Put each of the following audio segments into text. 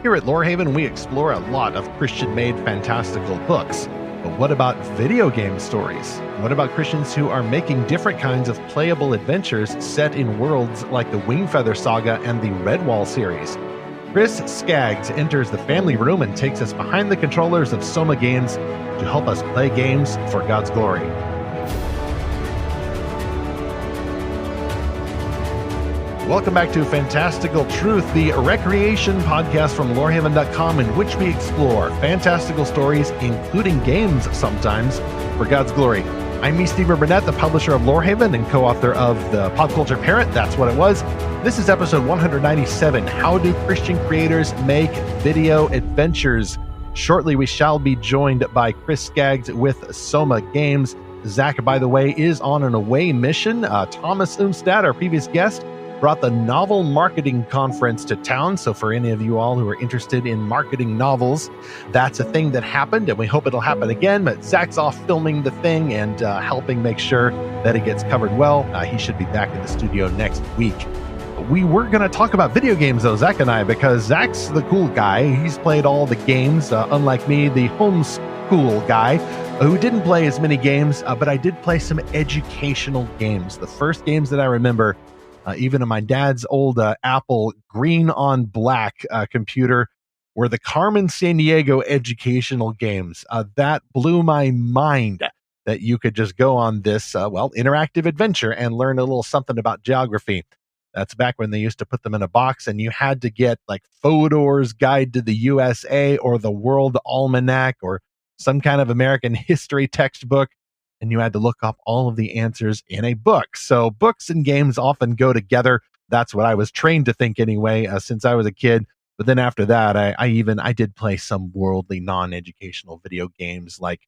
Here at Lorehaven, we explore a lot of Christian-made fantastical books. But what about video game stories? What about Christians who are making different kinds of playable adventures set in worlds like the Wingfeather Saga and the Redwall series? Chris Skaggs enters the family room and takes us behind the controllers of Soma Games to help us play games for God's glory. Welcome back to Fantastical Truth, the recreation podcast from Lorehaven.com, in which we explore fantastical stories, including games sometimes, for God's glory. I'm me, Stephen Burnett, the publisher of Lorehaven and co-author of the Pop Culture Parent, That's What It Was. This is episode 197, How Do Christian Creators Make Video Adventures? Shortly, we shall be joined by Chris Skaggs with Soma Games. Zach, by the way, is on an away mission. Thomas Umstad, our previous guest, brought the Novel Marketing Conference to town. So for any of you all who are interested in marketing novels, that's a thing that happened, and we hope it'll happen again. But Zach's off filming the thing and helping make sure that it gets covered well. He should be back in the studio next week. We were going to talk about video games, though, Zach and I, because Zach's the cool guy. He's played all the games, unlike me, the homeschool guy, who didn't play as many games, but I did play some educational games. The first games that I remember, even on my dad's old Apple green on black computer, were the Carmen Sandiego educational games. That blew my mind that you could just go on this, interactive adventure and learn a little something about geography. That's back when they used to put them in a box and you had to get like Fodor's Guide to the USA or the World Almanac or some kind of American history textbook, and you had to look up all of the answers in a book. So books and games often go together. That's what I was trained to think anyway, since I was a kid. But then after that, I did play some worldly non-educational video games like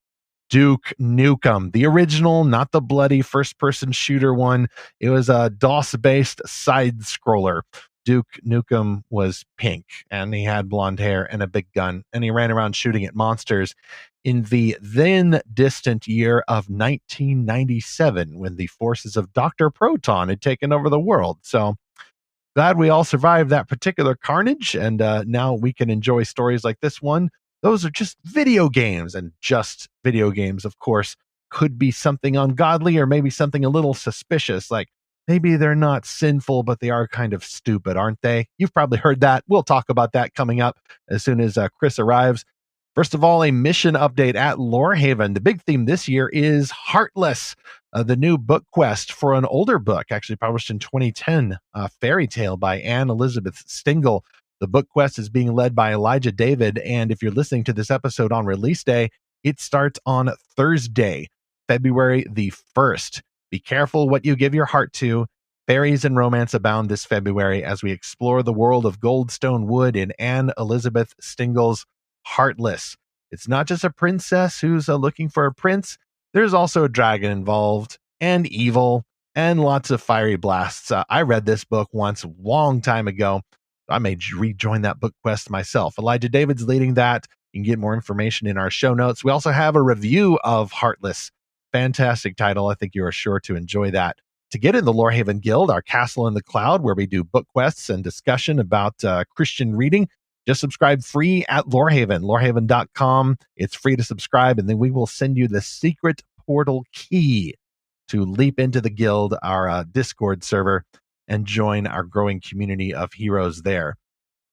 Duke Nukem, the original, not the bloody first-person shooter one. It was a DOS-based side-scroller. Duke Nukem was pink, and he had blonde hair and a big gun, and he ran around shooting at monsters in the then distant year of 1997, when the forces of Dr. Proton had taken over the world. So glad we all survived that particular carnage, and now we can enjoy stories like this one. Those are just video games, and just video games, of course, could be something ungodly or maybe something a little suspicious, like maybe they're not sinful, but they are kind of stupid, aren't they? You've probably heard that. We'll talk about that coming up as soon as Chris arrives. First of all, a mission update at Lorehaven. The big theme this year is Heartless, the new book quest for an older book, actually published in 2010, Fairy Tale by Anne Elizabeth Stengel. The book quest is being led by Elijah David, and if you're listening to this episode on release day, it starts on Thursday, February the 1st. Be careful what you give your heart to. Fairies and romance abound this February as we explore the world of Goldstone Wood in Anne Elizabeth Stengel's Heartless. It's not just a princess who's looking for a prince. There's also a dragon involved, and evil, and lots of fiery blasts. I read this book once, a long time ago. I may rejoin that book quest myself. Elijah David's leading that. You can get more information in our show notes. We also have a review of Heartless. Fantastic title. I think you are sure to enjoy that. To get in the Lorehaven Guild, our castle in the cloud, where we do book quests and discussion about Christian reading, just subscribe free at Lorehaven, Lorehaven.com. It's free to subscribe, and then we will send you the secret portal key to leap into the guild, our Discord server, and join our growing community of heroes there.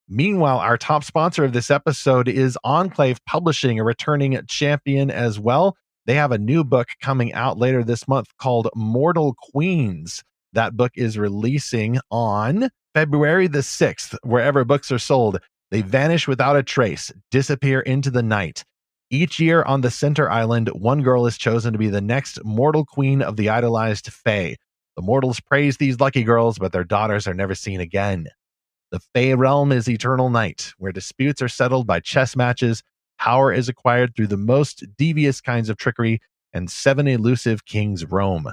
Meanwhile, our top sponsor of this episode is Enclave Publishing, a returning champion as well. They have a new book coming out later this month called Mortal Queens. That book is releasing on February the 6th, wherever books are sold. They vanish without a trace, disappear into the night. Each year on the Center Island, one girl is chosen to be the next mortal queen of the idolized Fae. The mortals praise these lucky girls, but their daughters are never seen again. The Fae realm is eternal night, where disputes are settled by chess matches, power is acquired through the most devious kinds of trickery, and 7 elusive kings roam.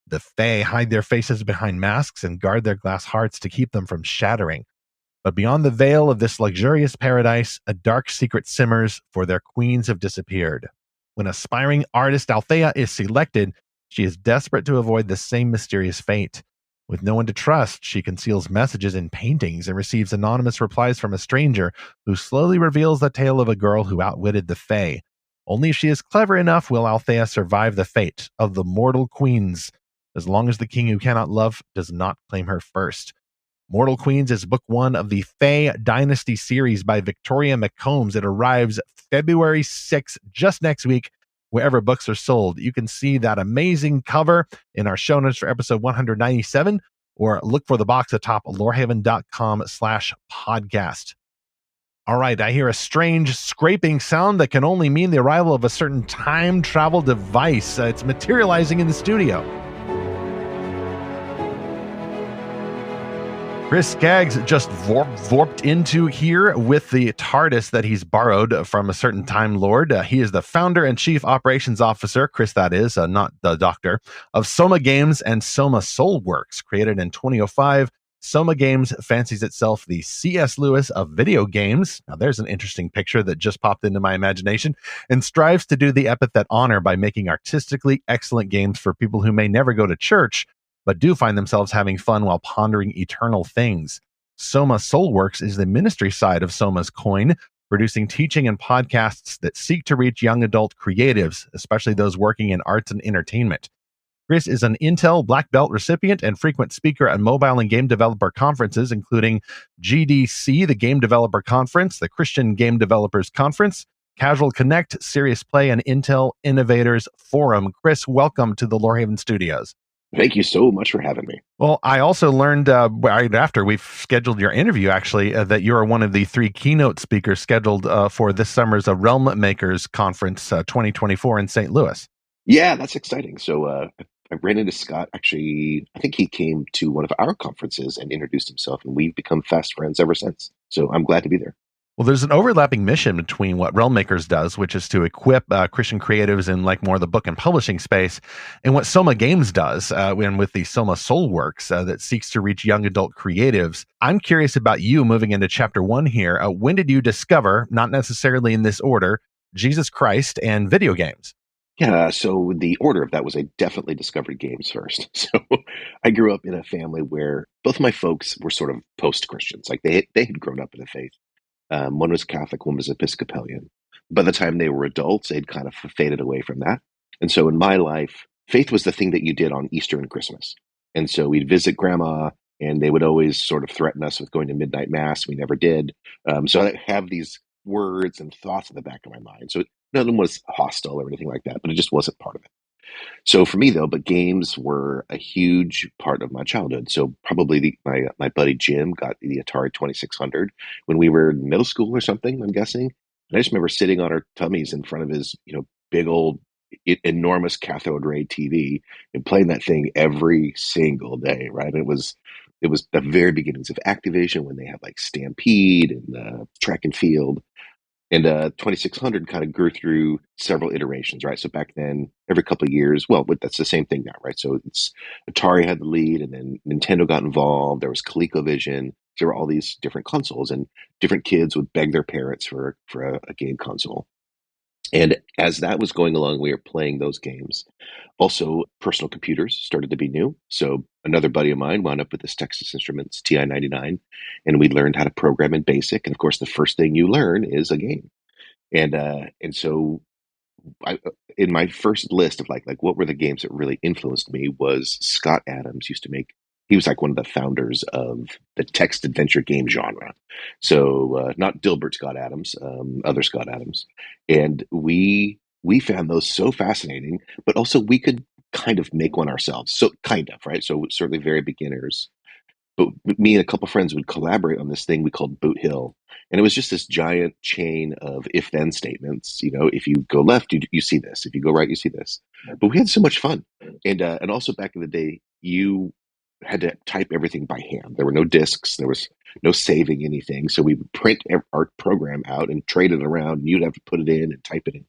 The Fae hide their faces behind masks and guard their glass hearts to keep them from shattering. But beyond the veil of this luxurious paradise, a dark secret simmers, for their queens have disappeared. When aspiring artist Althea is selected, she is desperate to avoid the same mysterious fate. With no one to trust, she conceals messages in paintings and receives anonymous replies from a stranger who slowly reveals the tale of a girl who outwitted the Fae. Only if she is clever enough will Althea survive the fate of the mortal queens, as long as the king who cannot love does not claim her first. Mortal Queens is book one of the Fae Dynasty series by Victoria McCombs. It arrives February 6th, just next week, wherever books are sold. You can see that amazing cover in our show notes for episode 197, or look for the box atop lorehaven.com/podcast. All right, I hear a strange scraping sound that can only mean the arrival of a certain time travel device. It's materializing in the studio. Chris Skaggs just vorped into here with the TARDIS that he's borrowed from a certain Time Lord. He is the founder and chief operations officer, Chris that is, not the doctor, of Soma Games and Soma Soulworks. Created in 2005, Soma Games fancies itself the C.S. Lewis of video games. Now there's an interesting picture that just popped into my imagination, and strives to do the epithet honor by making artistically excellent games for people who may never go to church, but do find themselves having fun while pondering eternal things. Soma Soulworks is the ministry side of Soma's coin, producing teaching and podcasts that seek to reach young adult creatives, especially those working in arts and entertainment. Chris is an Intel Black Belt recipient and frequent speaker at mobile and game developer conferences, including GDC, the Game Developer Conference, the Christian Game Developers Conference, Casual Connect, Serious Play, and Intel Innovators Forum. Chris, welcome to the Lorehaven Studios. Thank you so much for having me. Well, I also learned right after we've scheduled your interview, actually, that you are one of the 3 keynote speakers scheduled for this summer's Realm Makers Conference 2024 in St. Louis. Yeah, that's exciting. So I ran into Scott. Actually, I think he came to one of our conferences and introduced himself, and we've become fast friends ever since. So I'm glad to be there. Well, there's an overlapping mission between what Realm Makers does, which is to equip Christian creatives in like more of the book and publishing space, and what Soma Games does, and with the Soma Soulworks that seeks to reach young adult creatives. I'm curious about you moving into chapter 1 here. When did you discover, not necessarily in this order, Jesus Christ and video games? Yeah, so the order of that was I definitely discovered games first. So I grew up in a family where both my folks were sort of post-Christians. Like they had grown up in the faith. One was Catholic, one was Episcopalian. By the time they were adults, they'd kind of faded away from that. And so in my life, faith was the thing that you did on Easter and Christmas. And so we'd visit grandma, and they would always sort of threaten us with going to midnight mass. We never did. So I have these words and thoughts in the back of my mind. So none of them was hostile or anything like that, but it just wasn't part of it. So for me, though, but games were a huge part of my childhood. So probably my buddy Jim got the Atari 2600 when we were in middle school or something, I'm guessing. And I just remember sitting on our tummies in front of his, big old enormous cathode ray TV and playing that thing every single day, right? It was the very beginnings of Activision when they had like Stampede and track and field. And 2600 kind of grew through several iterations, right? So back then, every couple of years, well, but that's the same thing now, right? So it's Atari had the lead, and then Nintendo got involved. There was ColecoVision. There were all these different consoles, and different kids would beg their parents for a game console. And as that was going along, we were playing those games. Also, personal computers started to be new. So another buddy of mine wound up with this Texas Instruments TI-99, and we learned how to program in BASIC. And of course, the first thing you learn is a game. And so in my first list of like what were the games that really influenced me was Scott Adams used to make. He was like one of the founders of the text adventure game genre. So not Dilbert Scott Adams, other Scott Adams, and we found those so fascinating. But also we could kind of make one ourselves. So kind of right. So certainly very beginners. But me and a couple friends would collaborate on this thing we called Boot Hill. And it was just this giant chain of if-then statements. If you go left, you see this. If you go right, you see this. But we had so much fun. And also back in the day, you had to type everything by hand. There were no discs. There was no saving anything. So we would print our program out and trade it around. And you'd have to put it in and type it in.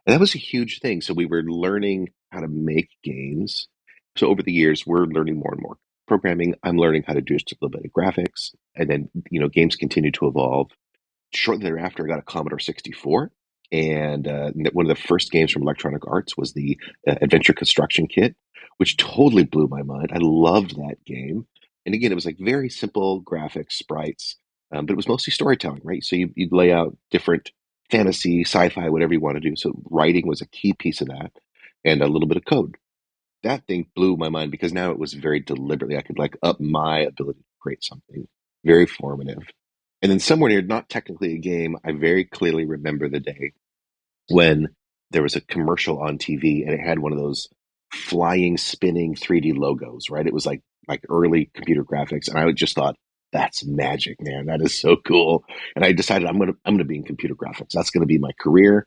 And that was a huge thing. So we were learning how to make games. So over the years, we're learning more and more programming. I'm learning how to do just a little bit of graphics. And then, games continue to evolve. Shortly thereafter, I got a Commodore 64. And one of the first games from Electronic Arts was the Adventure Construction Kit, which totally blew my mind. I loved that game. And again, it was like very simple graphics, sprites, but it was mostly storytelling, right? So you'd lay out different fantasy, sci-fi, whatever you want to do. So writing was a key piece of that, and a little bit of code. That thing blew my mind because now it was very deliberately, I could like up my ability to create something very formative. And then somewhere near, not technically a game, I very clearly remember the day when there was a commercial on TV and it had one of those flying, spinning 3D logos, right? It was like early computer graphics, and I just thought, that's magic, man. That is so cool. And I decided I'm gonna be in computer graphics. That's gonna be my career.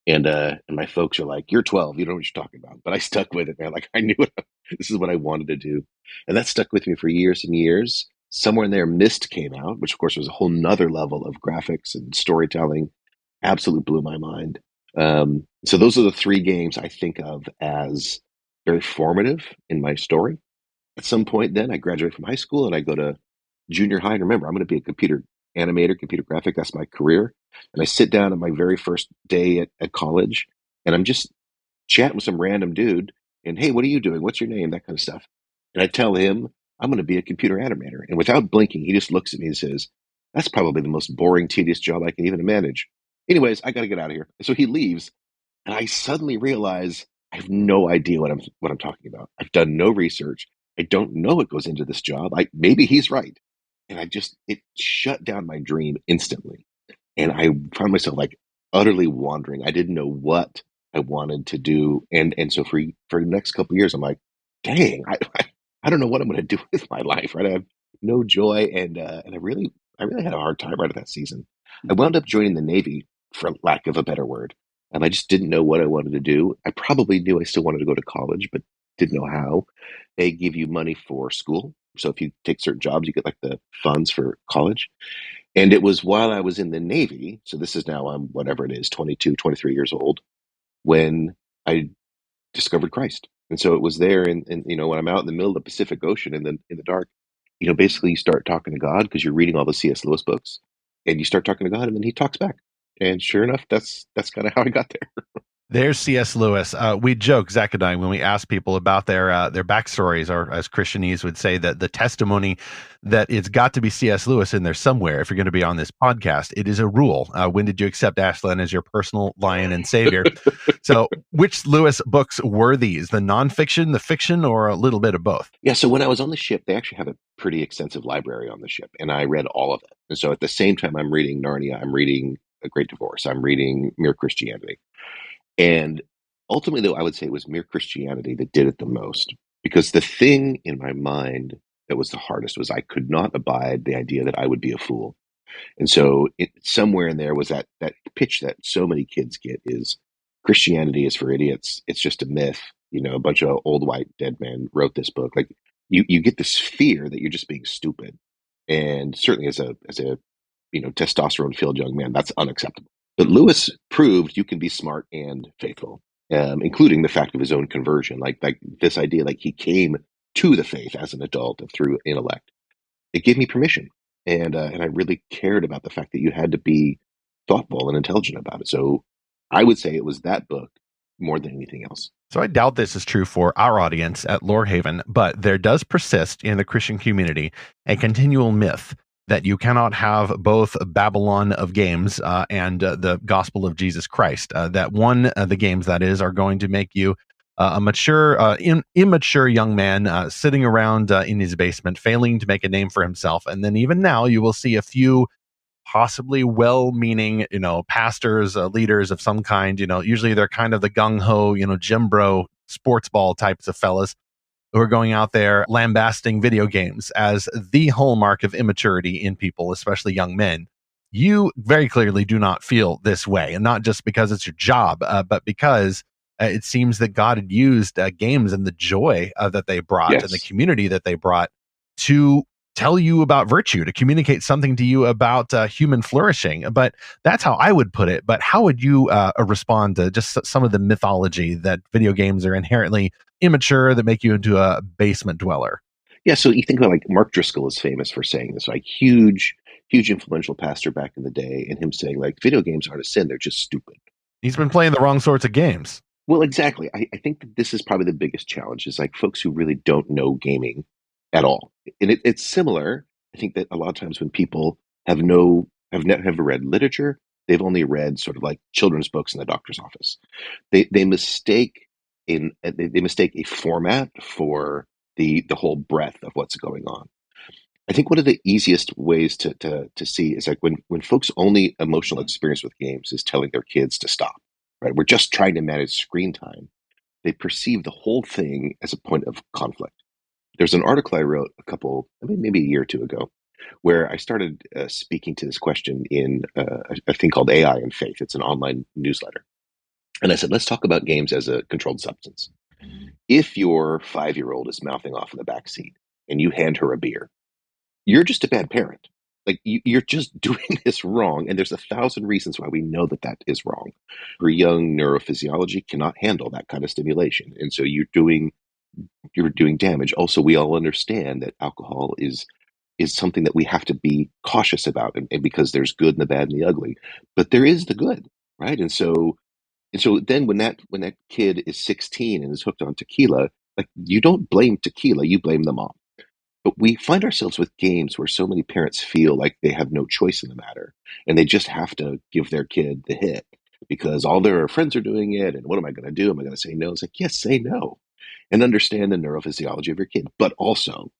And my folks are like, "You're 12, you don't know what you're talking about." But I stuck with it, man. Like I knew this is what I wanted to do, and that stuck with me for years and years. Somewhere in there, Mist came out, which of course was a whole nother level of graphics and storytelling. Absolutely blew my mind. So those are the three games I think of as very formative in my story. At some point, then I graduate from high school and I go to junior high. And remember, I'm going to be a computer animator, computer graphic. That's my career. And I sit down at my very first day at college, and I'm just chatting with some random dude. And hey, what are you doing? What's your name? That kind of stuff. And I tell him I'm going to be a computer animator. And without blinking, he just looks at me and says, "That's probably the most boring, tedious job I can even manage. Anyways, I got to get out of here." So he leaves, and I suddenly realize I have no idea what I'm talking about. I've done no research. I don't know what goes into this job. I maybe he's right. And it shut down my dream instantly. And I found myself like utterly wandering. I didn't know what I wanted to do. And so for the next couple of years, I'm like, dang, I don't know what I'm going to do with my life, right? I have no joy. And I really had a hard time right at that season. I wound up joining the Navy, for lack of a better word. And I just didn't know what I wanted to do. I probably knew I still wanted to go to college, but didn't know how. They give you money for school. So if you take certain jobs, you get like the funds for college. And it was while I was in the Navy, so this is now I'm whatever it is, 22, 23 years old, when I discovered Christ. And so it was there, and when I'm out in the middle of the Pacific Ocean in the dark, basically you start talking to God because you're reading all the C.S. Lewis books, and you start talking to God, and then He talks back. And sure enough, that's kind of how I got there. There's C.S. Lewis. We joke, Zach and I, when we ask people about their backstories, or as Christianese would say, that the testimony that it's got to be C.S. Lewis in there somewhere. If you're going to be on this podcast, it is a rule. When did you accept Aslan as your personal lion and savior? So, which Lewis books were these? The nonfiction, the fiction, or a little bit of both? Yeah, so when I was on the ship, they actually have a pretty extensive library on the ship, and I read all of it. And so at the same time I'm reading Narnia, I'm reading A Great Divorce, I'm reading Mere Christianity. And ultimately, though, I would say it was Mere Christianity that did it the most. Because the thing in my mind that was the hardest was I could not abide the idea that I would be a fool. And so somewhere in there was that pitch that so many kids get is Christianity is for idiots. It's just a myth. A bunch of old white dead men wrote this book. Like you get this fear that you're just being stupid. And certainly as a testosterone filled young man, that's unacceptable. But Lewis proved you can be smart and faithful, including the fact of his own conversion. Like this idea, like he came to the faith as an adult through intellect. It gave me permission, and I really cared about the fact that you had to be thoughtful and intelligent about it. So I would say it was that book more than anything else. So I doubt this is true for our audience at Lorehaven, but there does persist in the Christian community a continual myth that you cannot have both Babylon of games and the gospel of Jesus Christ. That one, the games that is, are going to make you a mature, immature young man sitting around in his basement, failing to make a name for himself. And then even now, you will see a few possibly well-meaning, pastors, leaders of some kind. Usually they're kind of the gung-ho, gym bro, sports ball types of fellas who are going out there lambasting video games as the hallmark of immaturity in people, especially young men. You very clearly do not feel this way, and not just because it's your job, but because it seems that God had used games and the joy that they brought and the Yes. community that they brought to tell you about virtue, to communicate something to you about human flourishing. But that's how I would put it. But how would you respond to just some of the mythology that video games are inherently immature, that make you into a basement dweller? Yeah, so you think about like Mark Driscoll is famous for saying this, like huge, huge influential pastor back in the day, and him saying like video games aren't a sin, they're just stupid. He's been playing the wrong sorts of games. Well, exactly. I think that this is probably the biggest challenge is like folks who really don't know gaming at all. And it's similar. I think that a lot of times when people have never read literature, they've only read sort of like children's books in the doctor's office. They mistake they mistake a format for the whole breadth of what's going on. I think one of the easiest ways to see is like when folks' only emotional experience with games is telling their kids to stop, right? We're just trying to manage screen time. They perceive the whole thing as a point of conflict. There's an article I wrote I mean, maybe a year or two ago, where I started speaking to this question in a thing called AI and Faith. It's an online newsletter. And I said, let's talk about games as a controlled substance. If your 5-year-old is mouthing off in the back seat and you hand her a beer, you're just a bad parent. Like you're just doing this wrong, and there's 1,000 reasons why we know that that is wrong. Her young neurophysiology cannot handle that kind of stimulation, and so you're doing damage. Also, we all understand that alcohol is something that we have to be cautious about, and because there's good and the bad and the ugly, but there is the good, right? And so then when that kid is 16 and is hooked on tequila, like you don't blame tequila, you blame the mom. But we find ourselves with games where so many parents feel like they have no choice in the matter and they just have to give their kid the hit because all their friends are doing it. And what am I going to do? Am I going to say no? It's like, yes, say no and understand the neurophysiology of your kid. But also,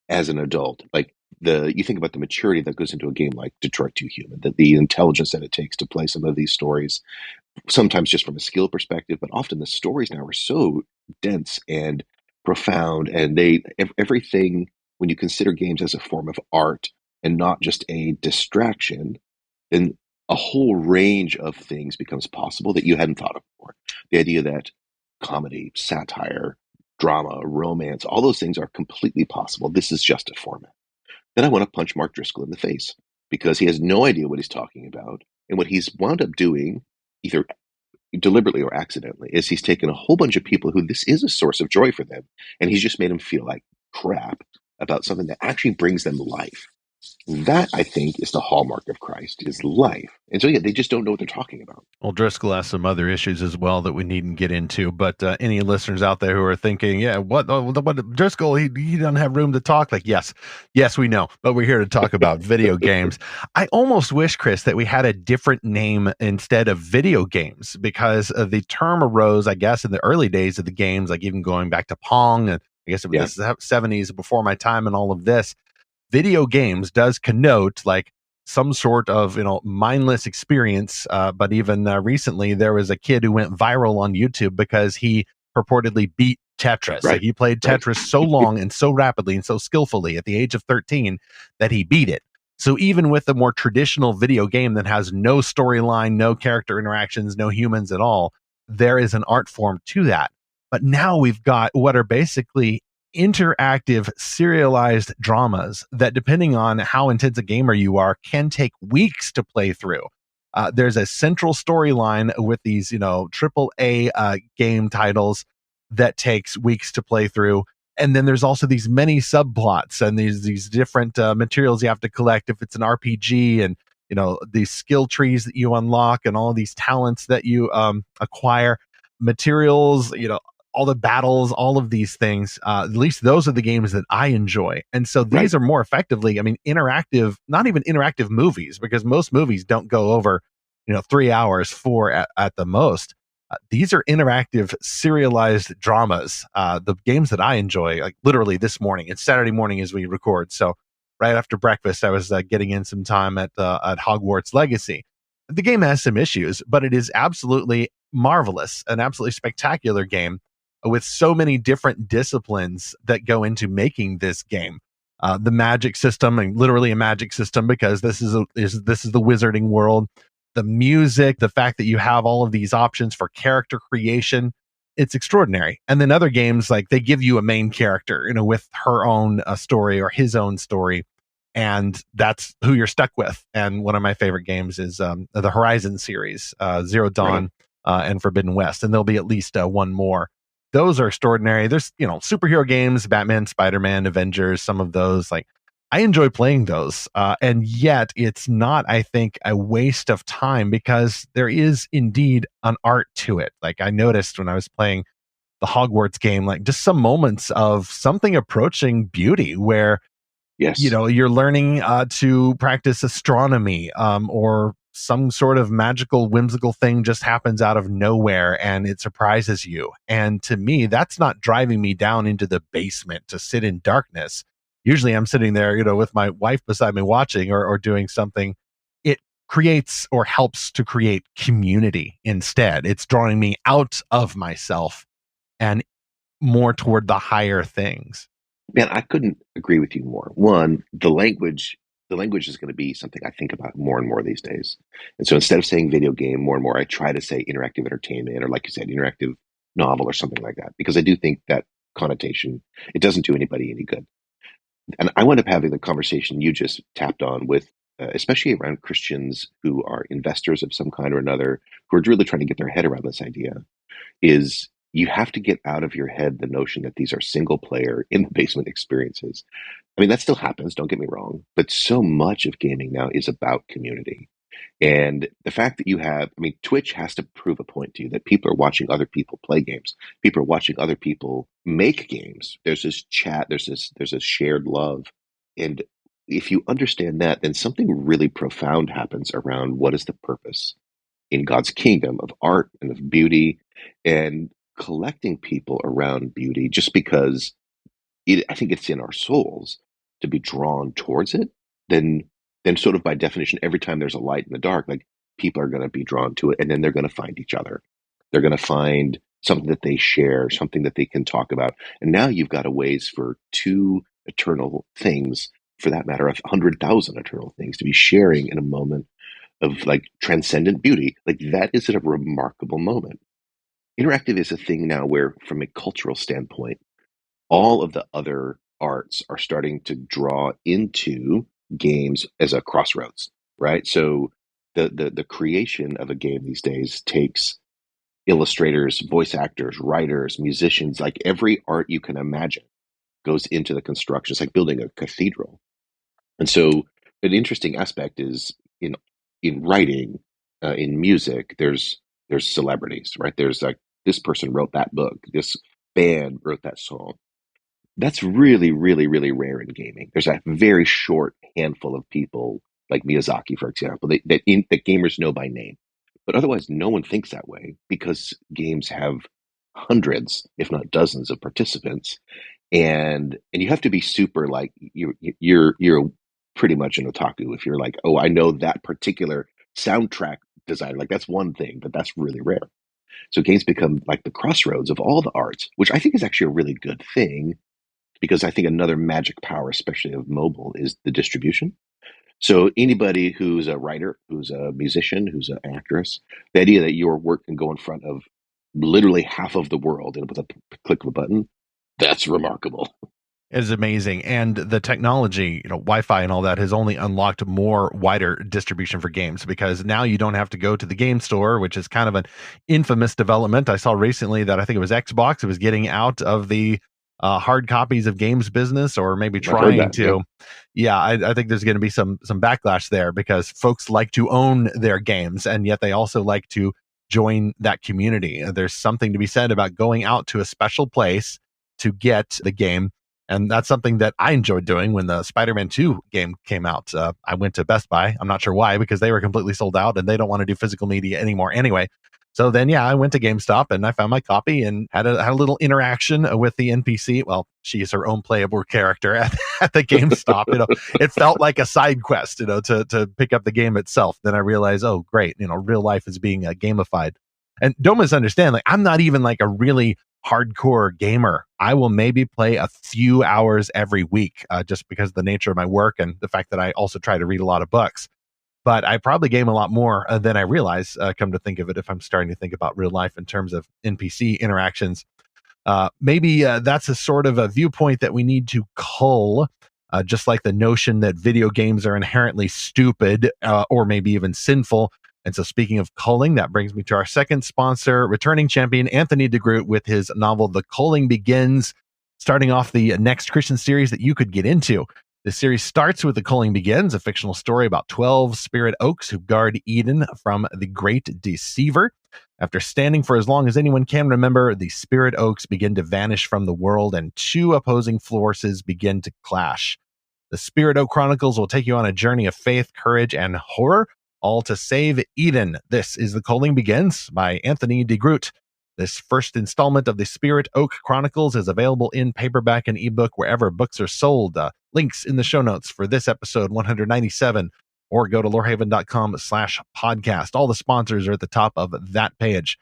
as an adult, like you think about the maturity that goes into a game like Detroit 2 Human, that the intelligence that it takes to play some of these stories, sometimes just from a skill perspective, but often the stories now are so dense and profound, and everything, when you consider games as a form of art and not just a distraction, then a whole range of things becomes possible that you hadn't thought of before. The idea that comedy, satire, drama, romance, all those things are completely possible. This is just a format. Then I want to punch Mark Driscoll in the face because he has no idea what he's talking about. And what he's wound up doing, either deliberately or accidentally, is he's taken a whole bunch of people who this is a source of joy for them, and he's just made them feel like crap about something that actually brings them life. That, I think, is the hallmark of Christ, is life. And so, yeah, they just don't know what they're talking about. Well, Driscoll has some other issues as well that we needn't get into. But any listeners out there who are thinking, yeah, what Driscoll, he doesn't have room to talk. Like, yes, we know, but we're here to talk about video games. I almost wish, Chris, that we had a different name instead of video games, because the term arose, I guess, in the early days of the games, like even going back to Pong, and I guess it was the 70s, before my time, and all of this. Video games does connote like some sort of mindless experience, but even recently there was a kid who went viral on YouTube because he purportedly beat Tetris. Right. Like he played Tetris so long and so rapidly and so skillfully at the age of 13 that he beat it. So even with a more traditional video game that has no storyline, no character interactions, no humans at all, there is an art form to that. But now we've got what are basically interactive serialized dramas that, depending on how intense a gamer you are, can take weeks to play through. There's a central storyline with these triple A game titles that takes weeks to play through, and then there's also these many subplots and these different materials you have to collect if it's an RPG, and these skill trees that you unlock and all of these talents that you acquire, materials, all the battles, all of these things. At least those are the games that I enjoy. And so these are more effectively, interactive, not even interactive movies, because most movies don't go over, 3 hours, 4 at the most. These are interactive, serialized dramas. The games that I enjoy, like literally this morning, it's Saturday morning as we record. So right after breakfast, I was getting in some time at Hogwarts Legacy. The game has some issues, but it is absolutely marvelous, an absolutely spectacular game with so many different disciplines that go into making this game. The magic system, and literally a magic system, because this is the wizarding world. The music, the fact that you have all of these options for character creation, it's extraordinary. And then other games, like they give you a main character, with her own story or his own story, and that's who you're stuck with. And one of my favorite games is the Horizon series, Zero Dawn and Forbidden West, and there'll be at least one more. Those are extraordinary. There's superhero games, Batman, Spider-Man, Avengers, some of those. Like I enjoy playing those. And yet it's not, I think, a waste of time because there is indeed an art to it. Like I noticed when I was playing the Hogwarts game, like just some moments of something approaching beauty where Yes. you're learning to practice astronomy, or some sort of magical whimsical thing just happens out of nowhere and it surprises you. And to me, that's not driving me down into the basement to sit in darkness. Usually I'm sitting there, with my wife beside me watching, or doing something. It creates or helps to create community instead. It's drawing me out of myself and more toward the higher things. Man, I couldn't agree with you more. One, the language is going to be something I think about more and more these days. And so instead of saying video game more and more, I try to say interactive entertainment, or like you said, interactive novel or something like that, because I do think that connotation, it doesn't do anybody any good. And I wound up having the conversation you just tapped on with, especially around Christians who are investors of some kind or another, who are really trying to get their head around this idea, is you have to get out of your head the notion that these are single player in the basement experiences. I mean, that still happens, don't get me wrong, but so much of gaming now is about community. And the fact that Twitch has to prove a point to you that people are watching other people play games. People are watching other people make games. There's this chat, there's this shared love. And if you understand that, then something really profound happens around what is the purpose in God's kingdom of art and of beauty, and collecting people around beauty just because I think it's in our souls to be drawn towards it. Then sort of by definition, every time there's a light in the dark, like people are going to be drawn to it, and then they're going to find each other. They're going to find something that they share, something that they can talk about. And now you've got a ways for two eternal things, for that matter, 100,000 eternal things to be sharing in a moment of like transcendent beauty. Like that is a remarkable moment. Interactive is a thing now where, from a cultural standpoint, all of the other arts are starting to draw into games as a crossroads, right? So the creation of a game these days takes illustrators, voice actors, writers, musicians, like every art you can imagine goes into the construction. It's like building a cathedral. And so an interesting aspect is in writing, in music, there's celebrities, right? There's like this person wrote that book, this band wrote that song. That's really, really, really rare in gaming. There's a very short handful of people, like Miyazaki, for example, that gamers know by name. But otherwise, no one thinks that way because games have hundreds, if not dozens, of participants, and you have to be super like you're pretty much an otaku if you're like, oh, I know that particular soundtrack designer. Like that's one thing, but that's really rare. So games become like the crossroads of all the arts, which I think is actually a really good thing, because I think another magic power, especially of mobile, is the distribution. So anybody who's a writer, who's a musician, who's an actress, the idea that your work can go in front of literally half of the world and with a click of a button, that's remarkable. Is amazing. And the technology, Wi-Fi and all that has only unlocked more wider distribution for games, because now you don't have to go to the game store, which is kind of an infamous development. I saw recently that I think it was Xbox, it was getting out of the hard copies of games business, or maybe I've heard trying that. Yeah. to. Yeah, I think there's going to be some backlash there, because folks like to own their games, and yet they also like to join that community. There's something to be said about going out to a special place to get the game. And that's something that I enjoyed doing when the Spider-Man 2 game came out. I went to Best Buy. I'm not sure why, because they were completely sold out and they don't want to do physical media anymore anyway. So then, yeah, I went to GameStop and I found my copy and had a little interaction with the NPC. Well, she is her own playable character at the GameStop. It felt like a side quest, to pick up the game itself. Then I realized, oh, great, real life is being gamified. And don't misunderstand, like I'm not even like a really hardcore gamer. I will maybe play a few hours every week, just because of the nature of my work and the fact that I also try to read a lot of books. But I probably game a lot more than I realize, come to think of it, if I'm starting to think about real life in terms of NPC interactions. Maybe that's a sort of a viewpoint that we need to cull, just like the notion that video games are inherently stupid, or maybe even sinful. And so, speaking of culling, that brings me to our second sponsor, returning champion Anthony DeGroot, with his novel The Culling Begins, starting off the next Christian series that you could get into. The series starts with The Culling Begins, a fictional story about 12 spirit oaks who guard Eden from the great deceiver. After standing for as long as anyone can remember, the spirit oaks begin to vanish from the world and two opposing forces begin to clash. The Spirit Oak Chronicles will take you on a journey of faith, courage, and horror, all to save Eden. This is The Culling Begins by Anthony DeGroot. This first installment of the Spirit Oak Chronicles is available in paperback and ebook wherever books are sold. Links in the show notes for this episode 197, or go to lorehaven.com/podcast. All the sponsors are at the top of that page.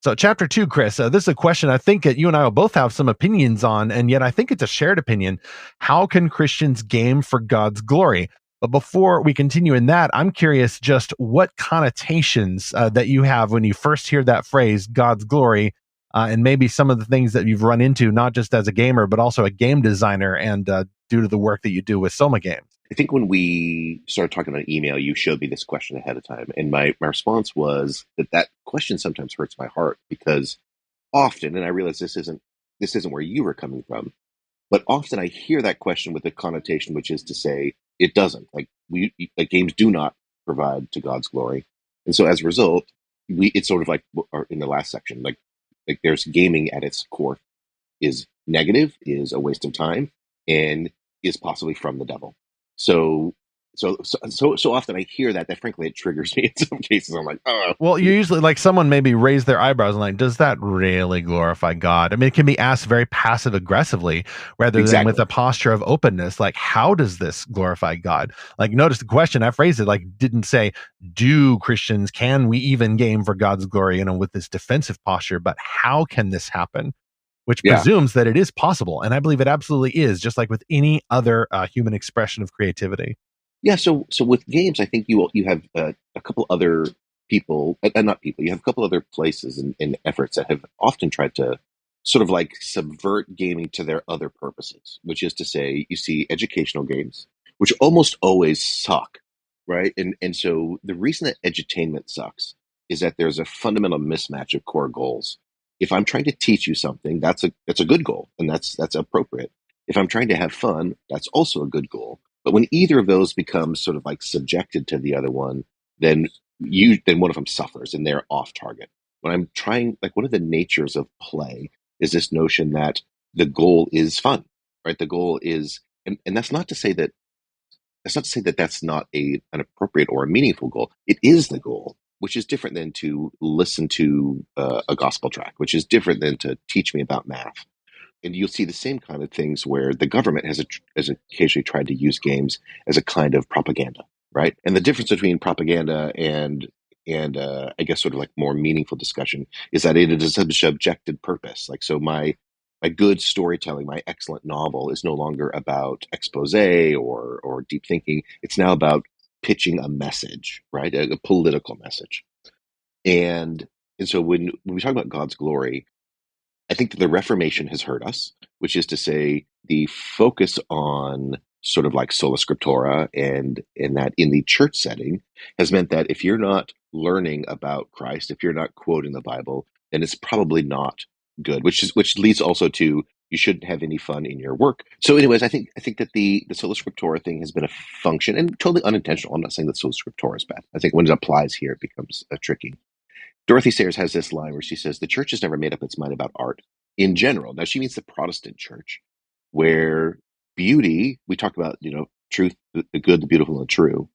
So chapter 2, Chris, this is a question I think that you and I will both have some opinions on, and yet I think it's a shared opinion. How can Christians game for God's glory? But before we continue in that, I'm curious just what connotations that you have when you first hear that phrase, God's glory, and maybe some of the things that you've run into, not just as a gamer, but also a game designer and due to the work that you do with Soma games. I think when we started talking on email, you showed me this question ahead of time. And my response was that question sometimes hurts my heart because often, and I realize this isn't where you were coming from, but often I hear that question with a connotation, which is to say it doesn't. Like games do not provide to God's glory. And so as a result, it's sort of like in the last section, like there's gaming at its core is negative, is a waste of time, and is possibly from the devil. So often I hear that frankly it triggers me in some cases. I'm like, oh. Well, you usually like someone maybe raise their eyebrows and like, does that really glorify God? I mean, it can be asked very passive aggressively rather than with a posture of openness. Like, how does this glorify God? Like, notice the question I phrased it like didn't say, can we even game for God's glory? With this defensive posture, but how can this happen? Which presumes that it is possible. And I believe it absolutely is, just like with any other human expression of creativity. Yeah, so with games, I think you have a couple other people, not people, you have a couple other places and efforts that have often tried to sort of like subvert gaming to their other purposes, which is to say you see educational games, which almost always suck, right? And so the reason that edutainment sucks is that there's a fundamental mismatch of core goals. If I'm trying to teach you something, that's a good goal, and that's appropriate. If I'm trying to have fun, that's also a good goal. But when either of those becomes sort of like subjected to the other one, then one of them suffers and they're off target. When I'm trying, like one of the natures of play is this notion that the goal is fun, right? The goal is, and that's not to say that that's not an appropriate or a meaningful goal. It is the goal, which is different than to listen to a gospel track, which is different than to teach me about math. And you'll see the same kind of things where the government has occasionally tried to use games as a kind of propaganda, right? And the difference between propaganda and I guess sort of like more meaningful discussion is that it is a subjected purpose. Like, so my good storytelling, my excellent novel is no longer about expose or deep thinking. It's now about pitching a message, right? A political message. And so when we talk about God's glory, I think that the Reformation has hurt us, which is to say the focus on sort of like sola scriptura and that in the church setting has meant that if you're not learning about Christ, if you're not quoting the Bible, then it's probably not good, which leads also to you shouldn't have any fun in your work. So anyways, I think that the sola scriptura thing has been a function and totally unintentional. I'm not saying that sola scriptura is bad. I think when it applies here, it becomes tricky. Dorothy Sayers has this line where she says, the church has never made up its mind about art in general. Now, she means the Protestant church, where beauty, we talk about, truth, the good, the beautiful, and the true.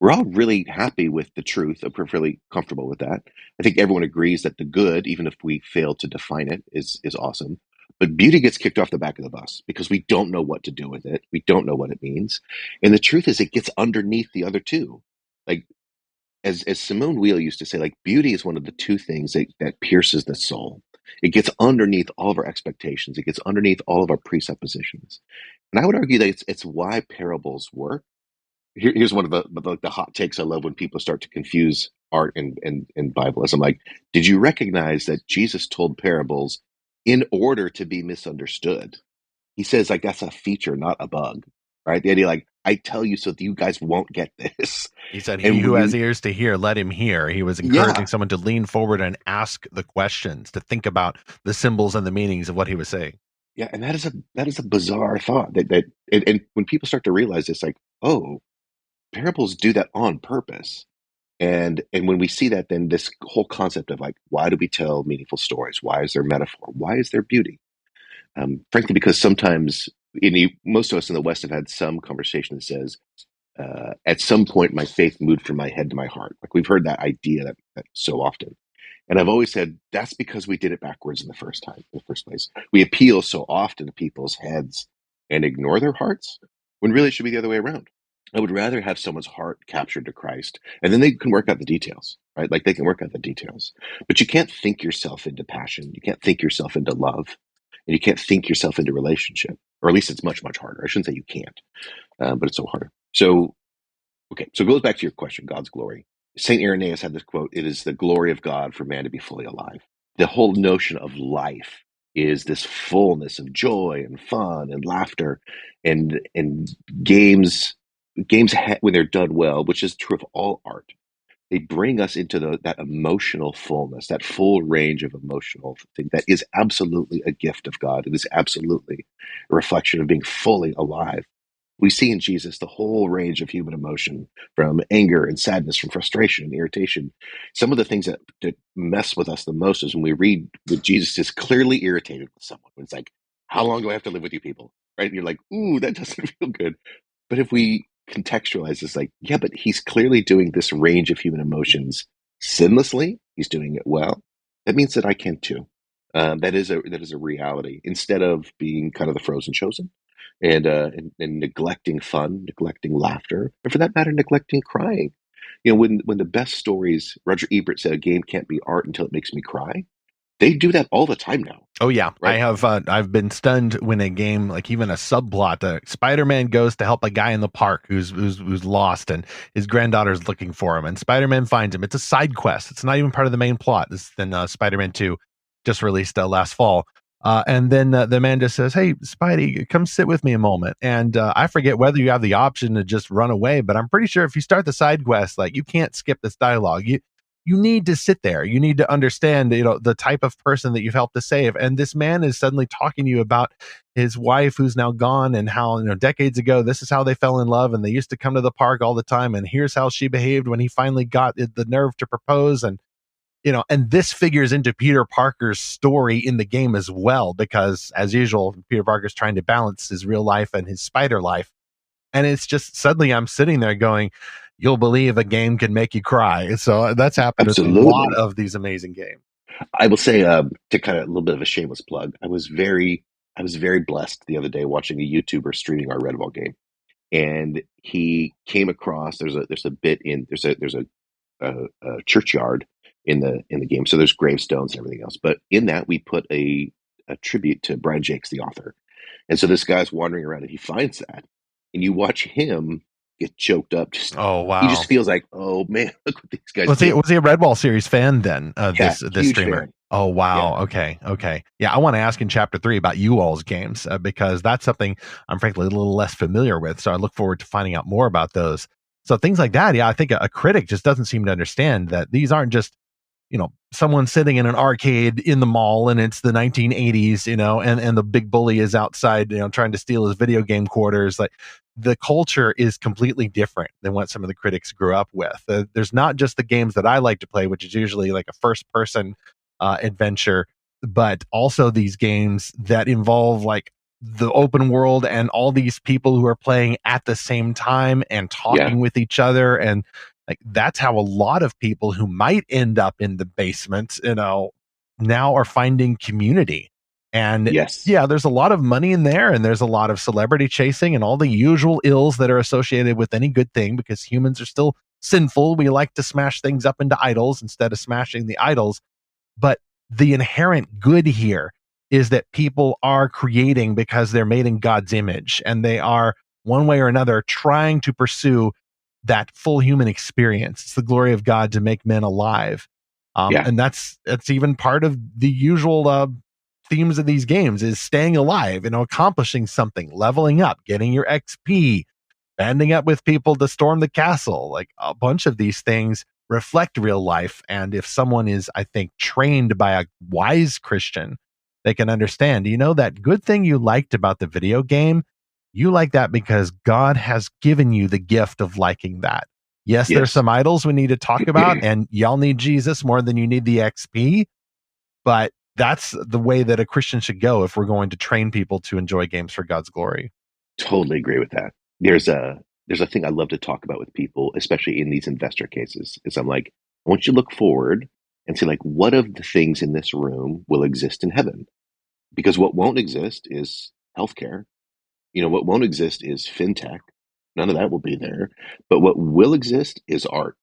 We're all really happy with the truth. We're fairly comfortable with that. I think everyone agrees that the good, even if we fail to define it, is awesome. But beauty gets kicked off the back of the bus because we don't know what to do with it. We don't know what it means. And the truth is it gets underneath the other two. Like, as Simone Weil used to say, like, beauty is one of the two things that pierces the soul. It gets underneath all of our expectations. It gets underneath all of our presuppositions. And I would argue that it's why parables work. Here's one of the hot takes I love when people start to confuse art and Bibleism. Like, did you recognize that Jesus told parables in order to be misunderstood? He says, like, that's a feature, not a bug, right? The idea, like, I tell you so that you guys won't get this. He said, he who has ears to hear, let him hear. He was encouraging someone to lean forward and ask the questions, to think about the symbols and the meanings of what he was saying. Yeah, and that is a bizarre thought and when people start to realize this, like, oh, parables do that on purpose. And when we see that, then this whole concept of like, why do we tell meaningful stories? Why is there metaphor? Why is there beauty? Frankly, because sometimes most of us in the West have had some conversation that says, at some point, my faith moved from my head to my heart. Like we've heard that idea that so often. And I've always said that's because we did it backwards in the first place. We appeal so often to people's heads and ignore their hearts when really it should be the other way around. I would rather have someone's heart captured to Christ, and then they can work out the details, right? Like they can work out the details. But you can't think yourself into passion. You can't think yourself into love, and you can't think yourself into relationship. Or at least it's much, much harder. I shouldn't say you can't, but it's so harder. So, okay, so it goes back to your question, God's glory. St. Irenaeus had this quote: "It is the glory of God for man to be fully alive." The whole notion of life is this fullness of joy and fun and laughter, and games. When they're done well, which is true of all art, they bring us into that emotional fullness, that full range of emotional thing that is absolutely a gift of God. It is absolutely a reflection of being fully alive. We see in Jesus the whole range of human emotion, from anger and sadness, from frustration and irritation. Some of the things that mess with us the most is when we read that Jesus is clearly irritated with someone. It's like, how long do I have to live with you people? Right? And you're like, ooh, that doesn't feel good. But if we contextualize this, like, yeah, but he's clearly doing this range of human emotions sinlessly. He's doing it well. That means that I can too. That is a reality. Instead of being kind of the frozen chosen, and neglecting fun, neglecting laughter, and for that matter, neglecting crying. You know, when the best stories, Roger Ebert said, a game can't be art until it makes me cry. They do that all the time now, Oh yeah, I right? have. I've been stunned when a game, like even a subplot, Spider-Man goes to help a guy in the park who's lost, and his granddaughter's looking for him, and Spider-Man finds him. It's a side quest. It's not even part of the main plot. This then Spider-Man 2 just released last fall, and then the man just says, "Hey, Spidey, come sit with me a moment." And I forget whether you have the option to just run away, but I'm pretty sure if you start the side quest, like you can't skip this dialogue. You need to sit there. You need to understand, the type of person that you've helped to save. And this man is suddenly talking to you about his wife who's now gone, and how, decades ago, this is how they fell in love. And they used to come to the park all the time. And here's how she behaved when he finally got the nerve to propose. And this figures into Peter Parker's story in the game as well, because as usual, Peter Parker's trying to balance his real life and his spider life. And it's just suddenly I'm sitting there going, you'll believe a game can make you cry. So that's happened in a lot Absolutely. of these amazing games. I will say, to kind of a little bit of a shameless plug, I was very blessed the other day watching a YouTuber streaming our Redball game, and he came across there's a bit in there's a churchyard in the game, so there's gravestones and everything else. But in that, we put a tribute to Brian Jakes, the author, and so this guy's wandering around and he finds that, and you watch him get choked up. Just Oh he just wow. feels like, oh man, look what these guys Was he did. was he a Redwall series fan then? Yeah, This huge streamer. fan. Oh Yeah, wow. Okay. Yeah, I want to ask in chapter 3 about you all's games, because that's something I'm frankly a little less familiar with. So I look forward to finding out more about those. So things like that, yeah, I think a critic just doesn't seem to understand that these aren't just, someone sitting in an arcade in the mall and it's the 1980s, and the big bully is outside, trying to steal his video game quarters. Like, the culture is completely different than what some of the critics grew up with. There's not just the games that I like to play, which is usually like a first person adventure, but also these games that involve like the open world and all these people who are playing at the same time and yeah, talking with each other. And like that's how a lot of people who might end up in the basement, now are finding community. And yes, yeah, there's a lot of money in there, and there's a lot of celebrity chasing and all the usual ills that are associated with any good thing, because humans are still sinful. We like to smash things up into idols instead of smashing the idols. But the inherent good here is that people are creating because they're made in God's image, and they are one way or another trying to pursue that full human experience. It's the glory of God to make men alive. yeah, And that's even part of the usual themes of these games, is staying alive, accomplishing something, leveling up, getting your XP, banding up with people to storm the castle. Like, a bunch of these things reflect real life. And if someone is, I think, trained by a wise Christian, they can understand, that good thing you liked about the video game, you like that because God has given you the gift of liking that. Yes, there's Yes. some idols we need to talk about, and y'all need Jesus more than you need the XP, but that's the way that a Christian should go if we're going to train people to enjoy games for God's glory. Totally agree with that. There's a thing I love to talk about with people, especially in these investor cases, is I'm like, I want you to look forward and see like what of the things in this room will exist in heaven? Because what won't exist is healthcare. What won't exist is fintech. None of that will be there. But what will exist is art.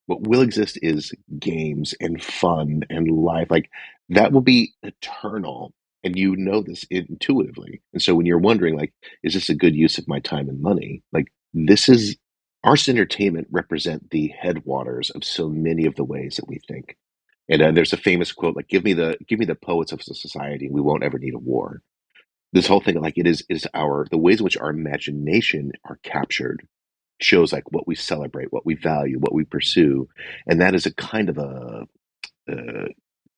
What will exist is games and fun and life. Like that will be eternal. And you know this intuitively. And so when you're wondering, like, is this a good use of my time and money? Like, this is arts and entertainment represent the headwaters of so many of the ways that we think. And there's a famous quote, like, give me the poets of society, we won't ever need a war. This whole thing, like, it is the ways in which our imagination are captured shows like what we celebrate, what we value, what we pursue, and that is a uh,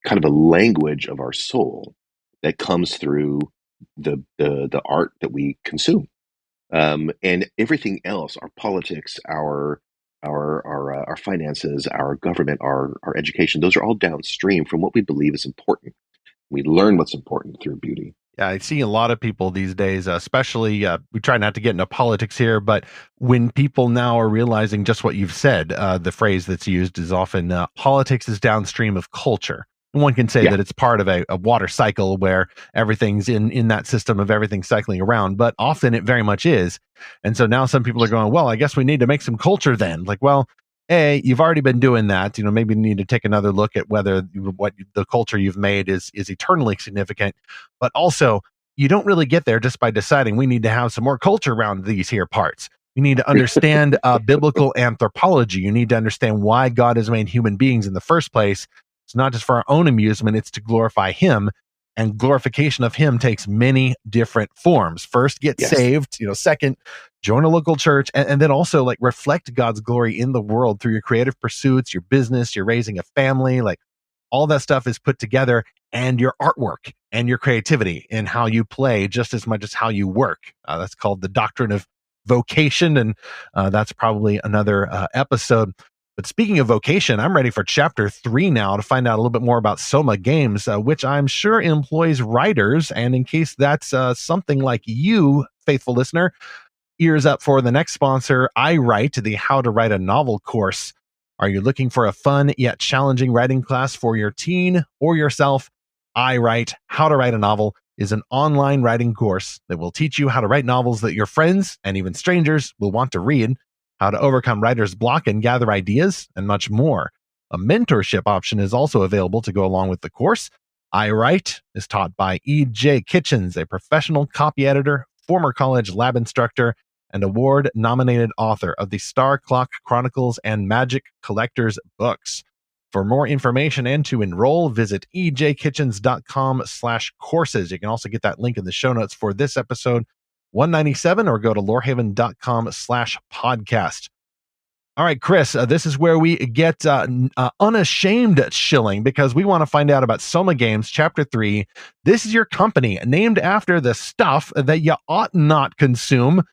kind of a language of our soul that comes through the art that we consume, and everything else, our politics, our finances, our government, our education. Those are all downstream from what we believe is important. We learn what's important through beauty. Yeah, I see a lot of people these days, especially we try not to get into politics here, but when people now are realizing just what you've said, the phrase that's used is often politics is downstream of culture. One can say Yeah, that it's part of a water cycle where everything's in that system of everything cycling around, but often it very much is. And so now some people are going, well, I guess we need to make some culture then. Like, well, you've already been doing that. Maybe you need to take another look at whether what the culture you've made is eternally significant. But also, you don't really get there just by deciding we need to have some more culture around these here parts. You need to understand biblical anthropology. You need to understand why God has made human beings in the first place. It's not just for our own amusement, it's to glorify Him. And glorification of Him takes many different forms. First, get yes, saved. Second, join a local church. And then also, like, reflect God's glory in the world through your creative pursuits, your business, you're raising a family. Like, all that stuff is put together, and your artwork and your creativity and how you play just as much as how you work. That's called the doctrine of vocation, and that's probably another episode. But speaking of vocation, I'm ready for chapter 3 now to find out a little bit more about Soma Games, which I'm sure employs writers. And in case that's something like you, faithful listener, ears up for the next sponsor, I Write, the How to Write a Novel course. Are you looking for a fun yet challenging writing class for your teen or yourself? I Write, How to Write a Novel is an online writing course that will teach you how to write novels that your friends and even strangers will want to read, how to overcome writer's block and gather ideas, and much more. A mentorship option is also available to go along with the course. I Write is taught by E.J. Kitchens, a professional copy editor, former college lab instructor, and award-nominated author of the Star Clock Chronicles and Magic Collectors books. For more information and to enroll, visit ejkitchens.com/courses. You can also get that link in the show notes for this episode 197, or go to lorehaven.com/podcast. All right, Chris, this is where we get unashamed shilling, because we want to find out about Soma Games, Chapter 3. This is your company named after the stuff that you ought not consume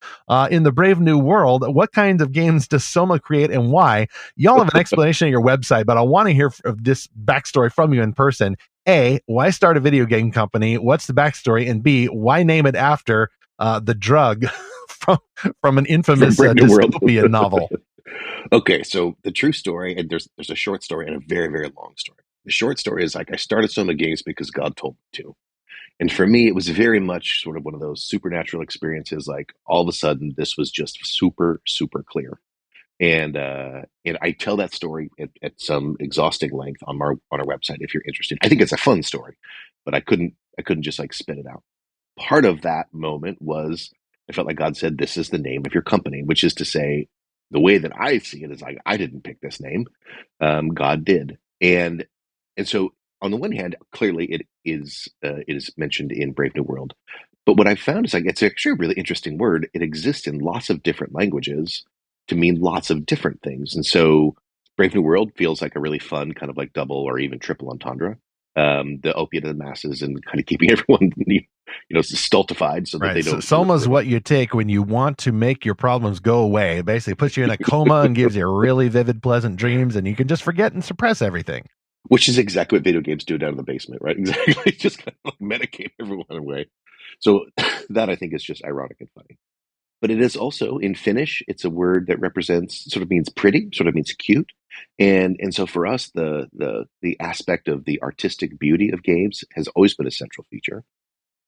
in the brave new world. What kinds of games does Soma create and why? Y'all have an explanation on your website, but I want to hear this backstory from you in person. A, why start a video game company? What's the backstory? And B, why name it after the drug from an from infamous Brave New World. dystopian novel? Okay, so the true story, and there's a short story and a very, very long story. The short story is like I started Soma Games because God told me to. And for me, it was very much sort of one of those supernatural experiences. Like all of a sudden, this was just super, super clear. And I tell that story at some exhausting length on our website if you're interested. I think it's a fun story, but I couldn't just like spit it out. Part of that moment was I felt like God said, "This is the name of your company," which is to say, the way that I see it is like I didn't pick this name, God did, and so on the one hand, clearly it is mentioned in Brave New World, but what I found is like it's actually a really interesting word. It exists in lots of different languages to mean lots of different things, and so Brave New World feels like a really fun kind of like double or even triple entendre. the opiate of the masses and kind of keeping everyone, stultified so that Right. they So don't look Soma's for them. what you take when you want to make your problems go away. It basically puts you in a coma and gives you really vivid, pleasant dreams, and you can just forget and suppress everything. Which is exactly what video games do down in the basement, right? Exactly. Just kind of like medicate everyone away. So that I think is just ironic and funny. But it is also in Finnish, it's a word that represents sort of means pretty, sort of means cute. And so for us, the aspect of the artistic beauty of games has always been a central feature.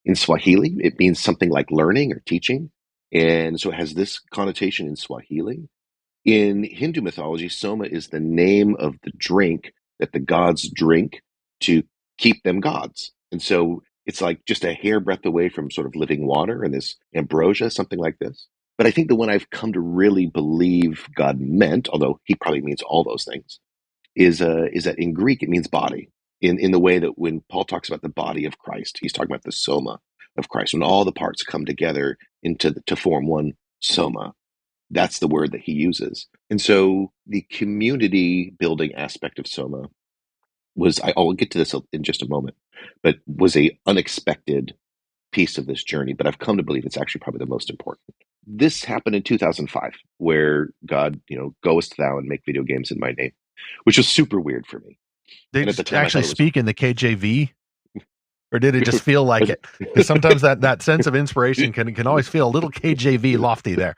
In Swahili, it means something like learning or teaching. And so it has this connotation in Swahili. In Hindu mythology, Soma is the name of the drink that the gods drink to keep them gods. And so it's like just a hairbreadth away from sort of living water and this ambrosia, something like this. But I think the one I've come to really believe God meant, although he probably means all those things, is that in Greek it means body. In the way that when Paul talks about the body of Christ, he's talking about the soma of Christ, when all the parts come together to form one soma. That's the word that he uses. And so the community building aspect of Soma I'll get to this in just a moment, but was a unexpected piece of this journey. But I've come to believe it's actually probably the most important. This happened in 2005, where God, goest thou and make video games in my name, which was super weird for me. Did And at the you time, I thought actually it was speak in the KJV, or did it just feel like it? Because sometimes that sense of inspiration can always feel a little KJV lofty there.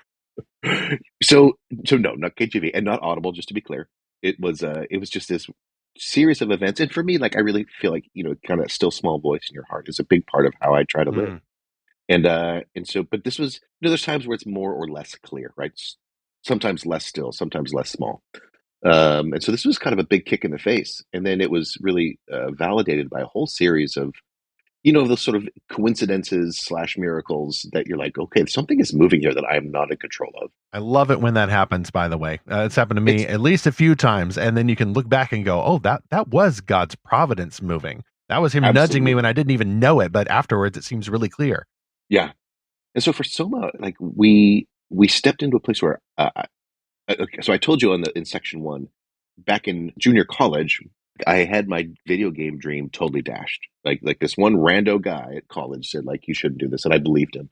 so no, not KGV and not Audible. Just to be clear, it was just this series of events, and for me, like I really feel like kind of still small voice in your heart is a big part of how I try to live. Mm. And so, but this was there's times where it's more or less clear, right? Sometimes less still, sometimes less small. And so this was kind of a big kick in the face, and then it was really validated by a whole series of those sort of coincidences slash miracles that you're like, okay, something is moving here that I am not in control of. I love it when that happens, by the way. It's happened to me It's at least a few times, and then you can look back and go, "Oh, that was God's providence moving. That was him nudging me when I absolutely, didn't even know it, but afterwards it seems really clear." yeah. And so for Soma, like we stepped into a place where, okay, so I told you in section one, back in junior college, I had my video game dream totally dashed. Like this one rando guy at college said like you shouldn't do this, and I believed him.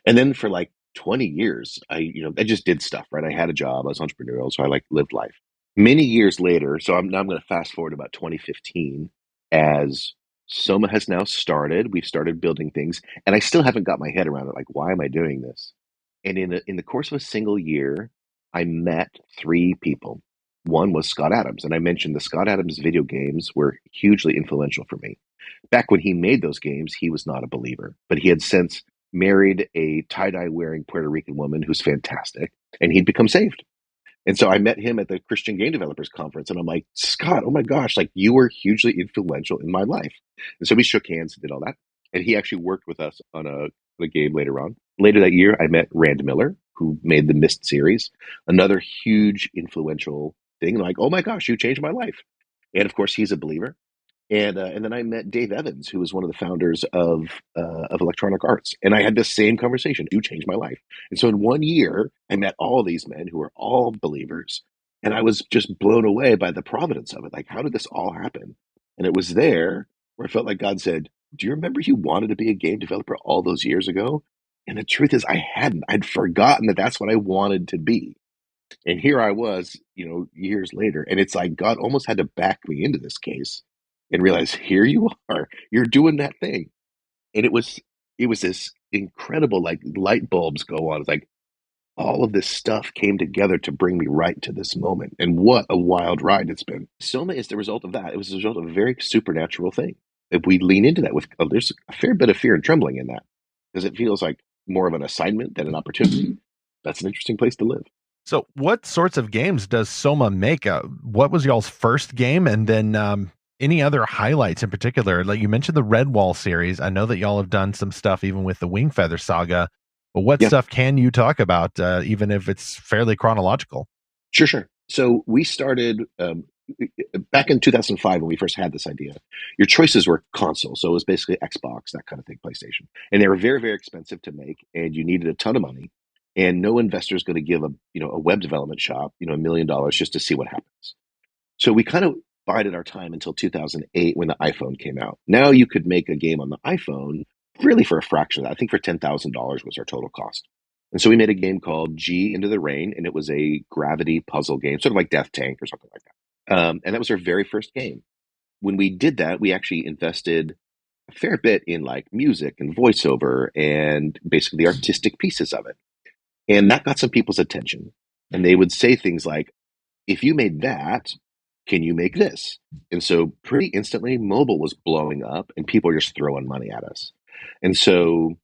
And then for like 20 years, I just did stuff, right? I had a job, I was entrepreneurial, so I like lived life. Many years later, so I'm going to fast forward about 2015 as Soma has now started. We've started building things, and I still haven't got my head around it. Like, why am I doing this? And in the course of a single year, I met three people. One was Scott Adams, and I mentioned the Scott Adams video games were hugely influential for me. Back when he made those games, he was not a believer, but he had since married a tie dye wearing Puerto Rican woman who's fantastic, and he'd become saved. And so I met him at the Christian Game Developers Conference, and I'm like, Scott, oh my gosh, like you were hugely influential in my life. And so we shook hands and did all that. And he actually worked with us on a game later on. Later that year, I met Rand Miller, who made the Myst series, another huge influential thing. Like, oh my gosh, you changed my life. And of course, he's a believer. And then I met Dave Evans, who was one of the founders of Electronic Arts, and I had the same conversation. You changed my life. And so in one year, I met all these men who were all believers, and I was just blown away by the providence of it. Like, how did this all happen? And it was there where I felt like God said, "Do you remember you wanted to be a game developer all those years ago?" And the truth is, I hadn't. I'd forgotten that that's what I wanted to be. And here I was, years later, and it's like God almost had to back me into this case and realize, here you are, you're doing that thing. And it was this incredible like light bulbs go on. It's like all of this stuff came together to bring me right to this moment. And what a wild ride it's been. Soma is the result of that. It was the result of a very supernatural thing. If we lean into that there's a fair bit of fear and trembling in that because it feels like more of an assignment than an opportunity. That's an interesting place to live. So, what sorts of games does Soma make? What was y'all's first game, and then any other highlights in particular? Like you mentioned the Redwall series. I know that y'all have done some stuff even with the Wingfeather saga. But what Yeah. stuff can you talk about, even if it's fairly chronological? Sure, sure. So we started back in 2005 when we first had this idea. Your choices were console, so it was basically Xbox, that kind of thing, PlayStation, and they were very, very expensive to make, and you needed a ton of money, and no investor is going to give a web development shop $1 million just to see what happens. So we kind of bided our time until 2008 when the iPhone came out. Now you could make a game on the iPhone really for a fraction of that. I think for $10,000 was our total cost. And so we made a game called G Into the Rain, and it was a gravity puzzle game, sort of like Death Tank or something like that. And that was our very first game. When we did that, we actually invested a fair bit in like music and voiceover and basically the artistic pieces of it. And that got some people's attention. And they would say things like, if you made that, can you make this? And so pretty instantly, mobile was blowing up and people were just throwing money at us. And so,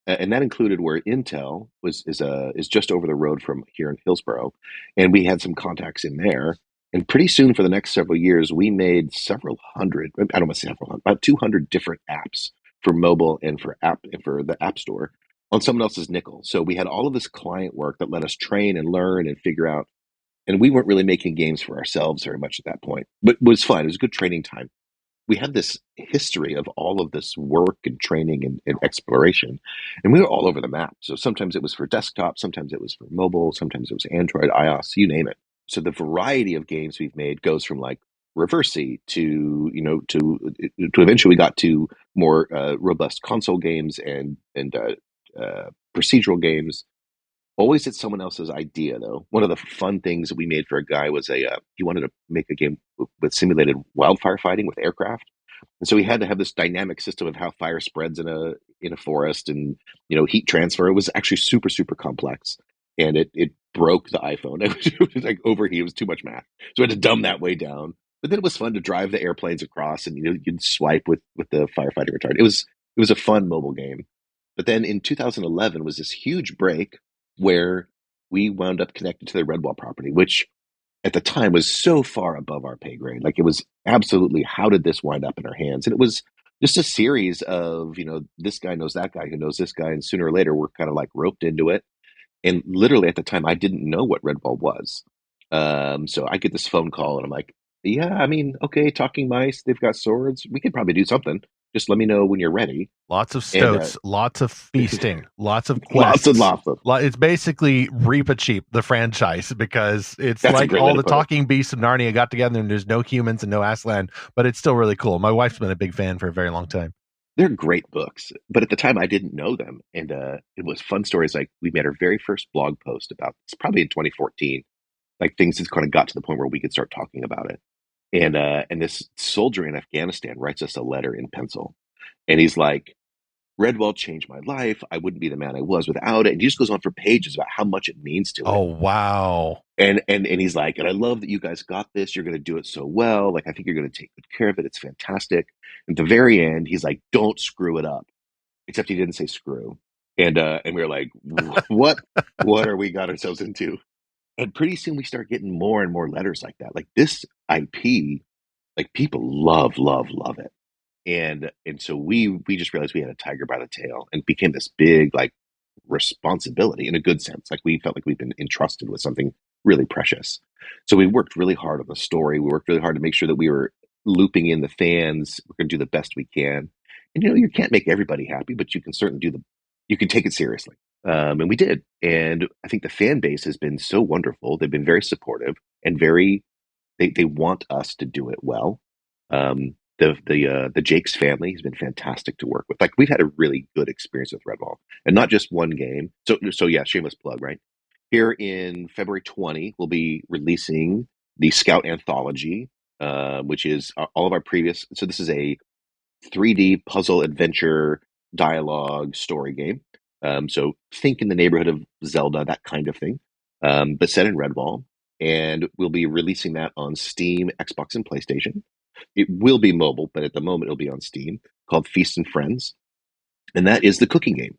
and that included where Intel is just over the road from here in Hillsboro, and we had some contacts in there. And pretty soon, for the next several years, we made several hundred. I don't want to say several hundred, about 200 different apps for mobile and for the App Store on someone else's nickel. So we had all of this client work that let us train and learn and figure out. And we weren't really making games for ourselves very much at that point, but it was fun. It was a good training time. We had this history of all of this work and training and exploration, and we were all over the map. So sometimes it was for desktop, sometimes it was for mobile, sometimes it was Android, iOS, you name it. So the variety of games we've made goes from like Reversey to eventually we got to more robust console games and procedural games. Always it's someone else's idea, though. One of the fun things that we made for a guy was he wanted to make a game with simulated wildfire fighting with aircraft, and so we had to have this dynamic system of how fire spreads in a forest and heat transfer. It was actually super super complex, and it broke the iPhone. It was like overheat. It was too much math, so we had to dumb that way down. But then it was fun to drive the airplanes across, and you'd swipe with the firefighting retard. It was a fun mobile game. But then in 2011 was this huge break where we wound up connected to the Redwall property, which at the time was so far above our pay grade. Like it was absolutely, how did this wind up in our hands? And it was just a series of, this guy knows that guy who knows this guy. And sooner or later, we're kind of like roped into it. And literally at the time, I didn't know what Redwall was. So I get this phone call and I'm like, yeah, I mean, okay, talking mice, they've got swords. We could probably do something. Just let me know when you're ready. Lots of And stoats, lots of feasting, lots of lots quests. and lots of. It's basically Reaper-Cheap, the franchise, because it's That's a like great way all to the put it. talking beasts of Narnia got together and there's no humans and no Aslan, but it's still really cool. My wife's been a big fan for a very long time. They're great books, but at the time I didn't know them, and it was fun stories. Like we made our very first blog post about this, probably in 2014. Like things just kind of got to the point where we could start talking about it. And this soldier in Afghanistan writes us a letter in pencil, and he's like, "Redwall changed my life. I wouldn't be the man I was without it." And he just goes on for pages about how much it means to Oh, him. wow. And he's like, "And I love that you guys got this. You're going to do it so well. Like I think you're going to take good care of it. It's fantastic." At the very end, he's like, "Don't screw it up." Except he didn't say screw. And we were like, what are we got ourselves into? And pretty soon we start getting more and more letters like that. Like this IP, like people love it. And so we just realized we had a tiger by the tail and became this big like responsibility in a good sense. Like we felt like we've been entrusted with something really precious. So we worked really hard on the story. We worked really hard to make sure that we were looping in the fans. We're going to do the best we can. And you can't make everybody happy, but you can certainly you can take it seriously. And we did. And I think the fan base has been so wonderful. They've been very supportive and they want us to do it well. The Jakes family has been fantastic to work with. Like we've had a really good experience with Redwall, and not just one game. So yeah, shameless plug, right? Here in February 20, we'll be releasing the Scout Anthology, which is all of our previous. So this is a 3D puzzle adventure dialogue story game. So think in the neighborhood of Zelda, that kind of thing, but set in Redwall. And we'll be releasing that on Steam, Xbox, and PlayStation. It will be mobile, but at the moment it'll be on Steam, called Feast and Friends. And that is the cooking game.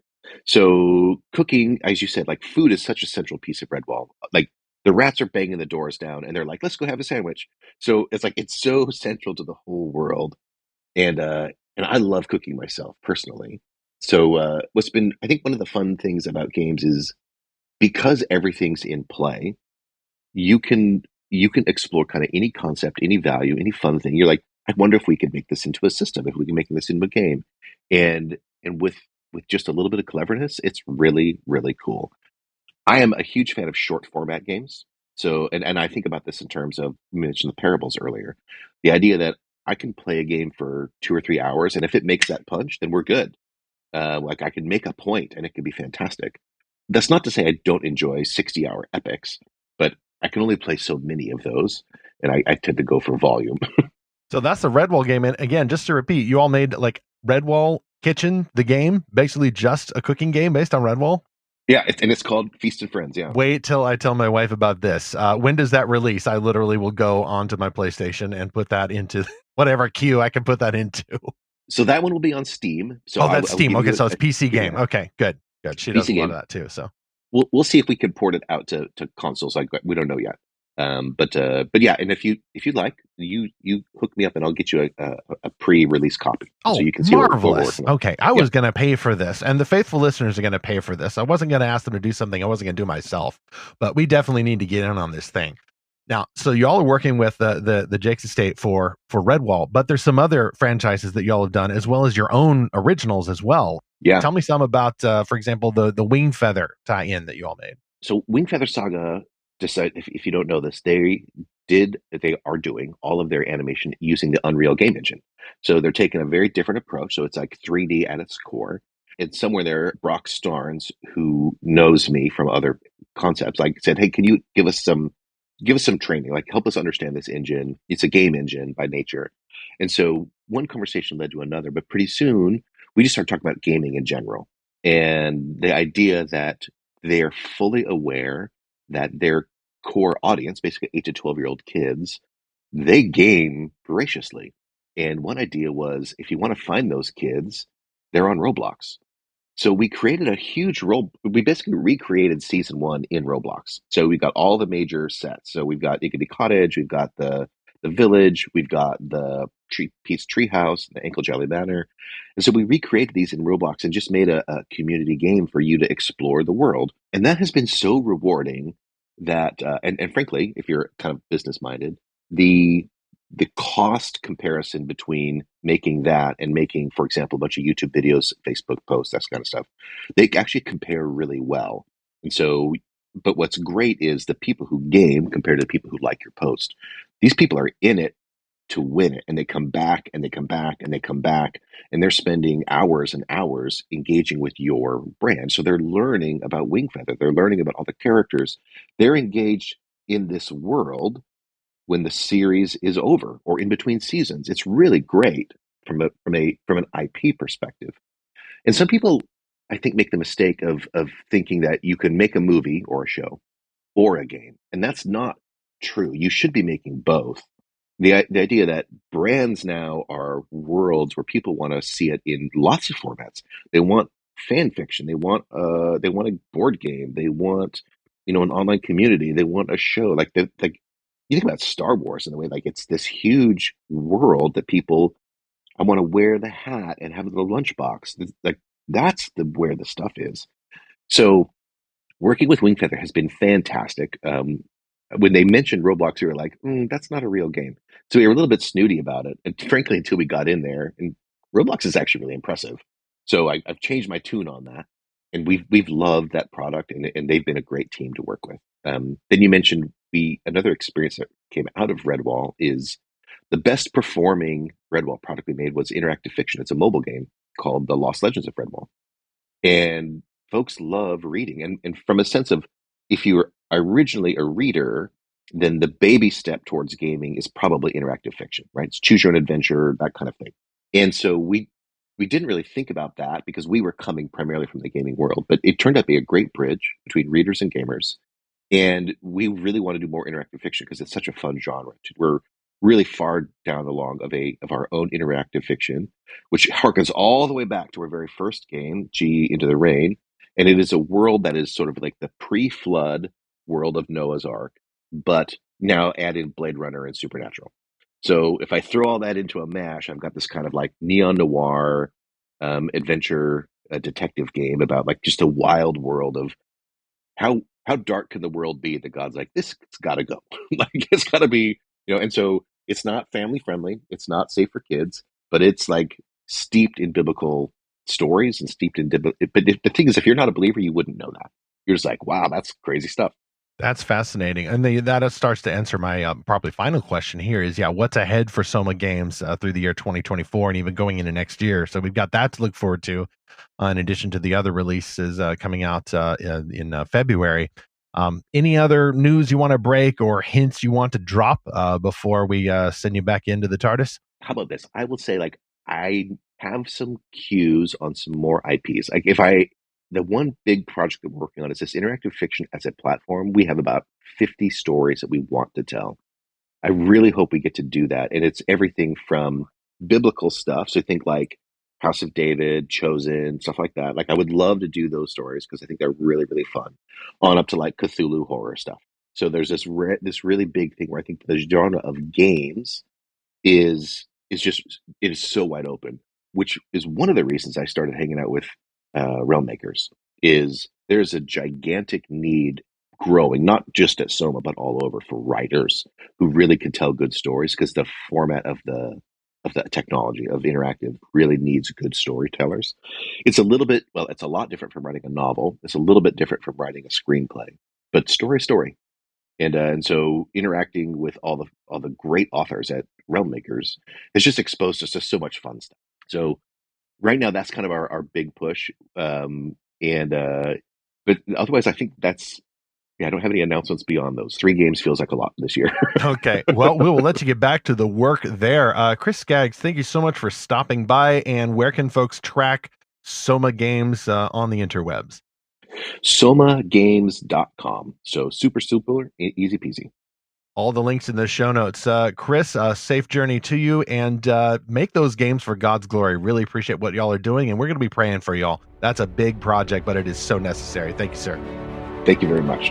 So cooking, as you said, like food is such a central piece of Redwall. Like the rats are banging the doors down and they're like, let's go have a sandwich. So it's like it's so central to the whole world. And I love cooking myself personally. So what's been I think one of the fun things about games is because everything's in play, you can explore kind of any concept, any value, any fun thing. You're like, I wonder if we could make this into a system, if we can make this into a game. And with just a little bit of cleverness, it's really, really cool. I am a huge fan of short format games. So, and I think about this in terms of, you mentioned the parables earlier. The idea that I can play a game for 2 or 3 hours, and if it makes that punch, then we're good. Like I can make a point and it can be fantastic. That's not to say I don't enjoy 60-hour epics, but I can only play so many of those, and I tend to go for volume. So that's the Redwall game. And again, just to repeat, you all made like Redwall Kitchen, the game, basically just a cooking game based on Redwall. Yeah, and it's called Feast and Friends. Yeah. Wait till I tell my wife about this. When does that release? I literally will go onto my PlayStation and put that into whatever queue I can put that into. So that one will be on Steam. So Oh, that's I will Steam. give Okay, you so it's PC game. yeah, Okay, good, good. She does PC a lot of game. that too. So We'll see if we can port it out to consoles. Like we don't know yet. But yeah, and if you'd like, you hook me up and I'll get you a pre-release copy so oh, you can see what we're marvelous. working on. Okay, I Yeah, was going to pay for this, and the faithful listeners are going to pay for this. I wasn't going to ask them to do something I wasn't going to do myself, but we definitely need to get in on this thing. Now, so y'all are working with the Jake's Estate for Redwall, but there's some other franchises that y'all have done as well as your own originals as well. yeah. Tell me some about, for example, the Wing Feather tie-in that you all made. So Wingfeather Saga, just if you don't know this, they are doing all of their animation using the Unreal game engine. So they're taking a very different approach. So it's like 3D at its core. And somewhere there, Brock Starnes, who knows me from other concepts, like said, "Hey, can you give us some training? Like help us understand this engine. It's a game engine by nature." And so one conversation led to another, but pretty soon we just started talking about gaming in general and the idea that they are fully aware that their core audience, basically 8 to 12-year-old kids, they game voraciously. And one idea was if you want to find those kids, they're on Roblox. So we created a huge we basically recreated season one in Roblox. So we've got all the major sets. So we've got Iggity Cottage, we've got the village, we've got the Pete's Treehouse, the Ankle Jelly Manor. And so we recreated these in Roblox and just made a community game for you to explore the world. And that has been so rewarding that, and frankly, if you're kind of business minded, the the cost comparison between making that and making, for example, a bunch of YouTube videos, Facebook posts, that kind of stuff, they actually compare really well. And so, but what's great is the people who game compared to the people who like your post. These people are in it to win it, and they come back and they come back and they come back, and they're spending hours and hours engaging with your brand. So they're learning about Wingfeather, they're learning about all the characters, they're engaged in this world when the series is over or in between seasons. It's really great from an IP perspective. And some people, I think, make the mistake of thinking that you can make a movie or a show or a game, and that's not true. You should be making both. The idea that brands now are worlds where people want to see it in lots of formats. They want fan fiction. They want a board game. They want an online community. They want a show like you think about Star Wars in a way like it's this huge world that people I want to wear the hat and have the lunchbox. Like that's where the stuff is. So working with Wingfeather has been fantastic. When they mentioned Roblox, we were like, "That's not a real game." So we were a little bit snooty about it, and frankly, until we got in there, and Roblox is actually really impressive. So I've changed my tune on that, and we've loved that product, and they've been a great team to work with. Then you mentioned another experience that came out of Redwall is the best performing Redwall product we made was interactive fiction. It's a mobile game called The Lost Legends of Redwall, and folks love reading. And from a sense of if you were originally a reader, then the baby step towards gaming is probably interactive fiction, right? It's choose your own adventure, that kind of thing. And so we didn't really think about that because we were coming primarily from the gaming world, but it turned out to be a great bridge between readers and gamers. And we really want to do more interactive fiction because it's such a fun genre. We're really far down along of our own interactive fiction, which harkens all the way back to our very first game, G Into the Rain. And it is a world that is sort of like the pre-flood world of Noah's Ark, but now added Blade Runner and Supernatural. So if I throw all that into a mash, I've got this kind of like neon noir adventure detective game about like just a wild world of how dark can the world be that God's like, this has got to go. Like it's got to be, and so it's not family friendly, it's not safe for kids, but it's like steeped in biblical stories and steeped in but the thing is, if you're not a believer, you wouldn't know that. You're just like, wow, that's crazy stuff. That's fascinating. And that starts to answer my probably final question here is, yeah, what's ahead for Soma Games through the year 2024 and even going into next year? So we've got that to look forward to, in addition to the other releases coming out in February. Any other news you want to break or hints you want to drop before we send you back into the TARDIS? How about this? I will say, like, I have some cues on some more IPs. Like, if I, the one big project that we're working on is this interactive fiction as a platform. We have about 50 stories that we want to tell. I really hope we get to do that. And it's everything from biblical stuff. So think like House of David, Chosen, stuff like that. Like, I would love to do those stories because I think they're really, really fun, on up to like Cthulhu horror stuff. So there's this really big thing where I think the genre of games is just, it is so wide open, which is one of the reasons I started hanging out with realm makers. Is there's a gigantic need growing, not just at Soma but all over, for writers who really can tell good stories, because the format of the technology of interactive really needs good storytellers. It's a little bit, well, it's a lot different from writing a novel. It's a little bit different from writing a screenplay, but story. And so interacting with all the great authors at Realm Makers has just exposed us to so much fun stuff. So right now, that's kind of our big push. And but otherwise, I think that's, yeah. I don't have any announcements beyond those. 3 games feels like a lot this year. Okay. Well, we will let you get back to the work there. Chris Skaggs, thank you so much for stopping by. And where can folks track Soma Games on the interwebs? SomaGames.com. So super, easy peasy. All the links in the show notes. Chris, safe journey to you, and make those games for God's glory. Really appreciate what y'all are doing, and we're going to be praying for y'all. That's a big project, but it is so necessary. Thank you, sir. Thank you very much.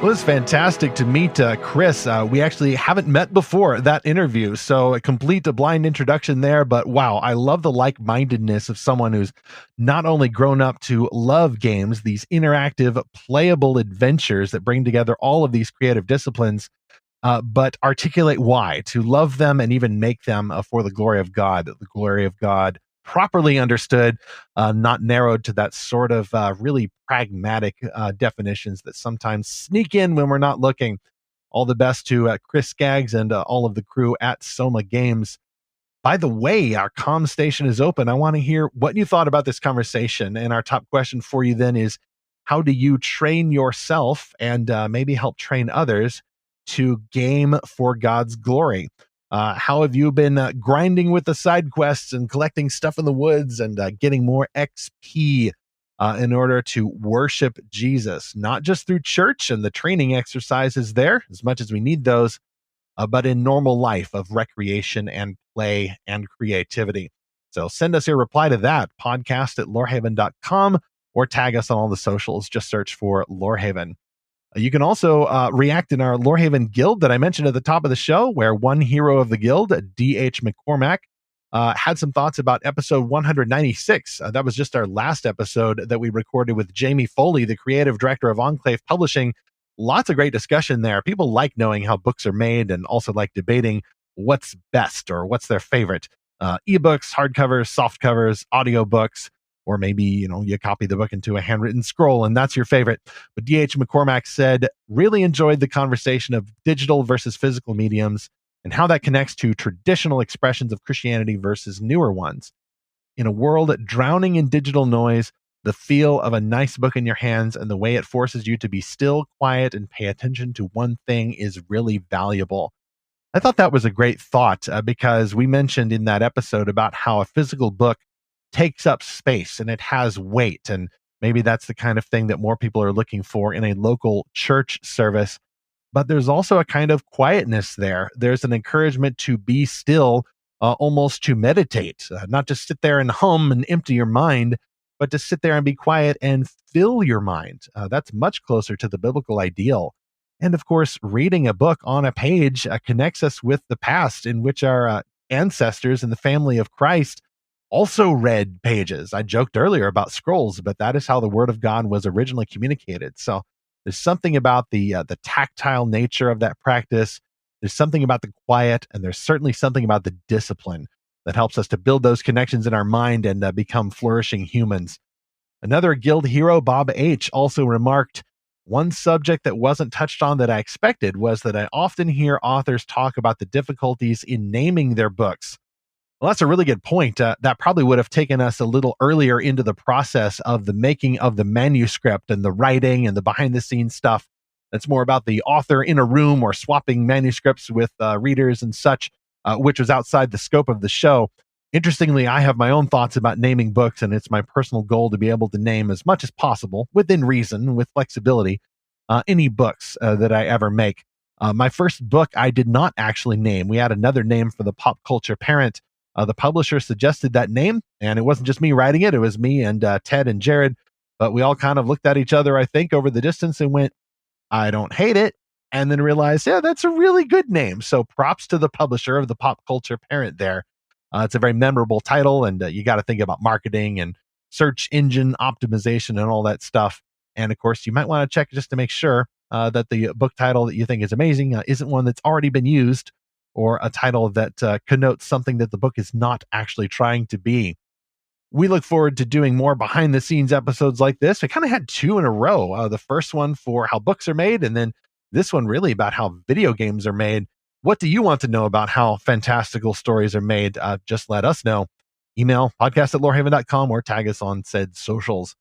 Well, it's fantastic to meet Chris. We actually haven't met before that interview, so a complete blind introduction there. But wow, I love the like-mindedness of someone who's not only grown up to love games, these interactive, playable adventures that bring together all of these creative disciplines, but articulate why to love them and even make them for the glory of God properly understood, not narrowed to that sort of really pragmatic definitions that sometimes sneak in when we're not looking. All the best to Chris Skaggs and all of the crew at Soma Games. By the way, our comm station is open. I want to hear what you thought about this conversation. And our top question for you then is, how do you train yourself and maybe help train others to game for God's glory? How have you been grinding with the side quests and collecting stuff in the woods and getting more XP in order to worship Jesus, not just through church and the training exercises there, as much as we need those, but in normal life of recreation and play and creativity? So send us your reply to that, podcast@lorehaven.com, or tag us on all the socials. Just search for Lorehaven. You can also react in our Lorehaven Guild that I mentioned at the top of the show, where one hero of the guild, D.H. McCormack, had some thoughts about episode 196. That was just our last episode that we recorded with Jamie Foley, the creative director of Enclave Publishing. Lots of great discussion there. People like knowing how books are made and also like debating what's best or what's their favorite. Ebooks, hardcovers, softcovers, audiobooks, or maybe, you copy the book into a handwritten scroll and that's your favorite. But D.H. McCormack said, really enjoyed the conversation of digital versus physical mediums and how that connects to traditional expressions of Christianity versus newer ones. In a world drowning in digital noise, the feel of a nice book in your hands and the way it forces you to be still, quiet, and pay attention to one thing is really valuable. I thought that was a great thought because we mentioned in that episode about how a physical book takes up space and it has weight. And maybe that's the kind of thing that more people are looking for in a local church service. But there's also a kind of quietness there. There's an encouragement to be still, almost to meditate, not just sit there and hum and empty your mind, but to sit there and be quiet and fill your mind. That's much closer to the biblical ideal. And of course, reading a book on a page connects us with the past in which our ancestors in the family of Christ also read pages. I joked earlier about scrolls, but that is how the word of God was originally communicated. So there's something about the tactile nature of that practice. There's something about the quiet, and there's certainly something about the discipline that helps us to build those connections in our mind and become flourishing humans. Another guild hero, Bob H., also remarked, one subject that wasn't touched on that I expected was that I often hear authors talk about the difficulties in naming their books. Well, that's a really good point. That probably would have taken us a little earlier into the process of the making of the manuscript and the writing and the behind the scenes stuff. That's more about the author in a room or swapping manuscripts with readers and such, which was outside the scope of the show. Interestingly, I have my own thoughts about naming books, and it's my personal goal to be able to name as much as possible, within reason, with flexibility, any books that I ever make. My first book I did not actually name. We had another name for the pop culture parent. The publisher suggested that name, and it wasn't just me writing it. It was me and Ted and Jared. But we all kind of looked at each other, I think, over the distance and went, I don't hate it. And then realized, yeah, that's a really good name. So props to the publisher of the pop culture parent there. It's a very memorable title, and you got to think about marketing and search engine optimization and all that stuff. And of course, you might want to check just to make sure that the book title that you think is amazing isn't one that's already been used, or a title that connotes something that the book is not actually trying to be. We look forward to doing more behind the scenes episodes like this. We kind of had two in a row. The first one for how books are made, and then this one really about how video games are made. What do you want to know about how fantastical stories are made? Just let us know. Email podcast@lorehaven.com or tag us on said socials.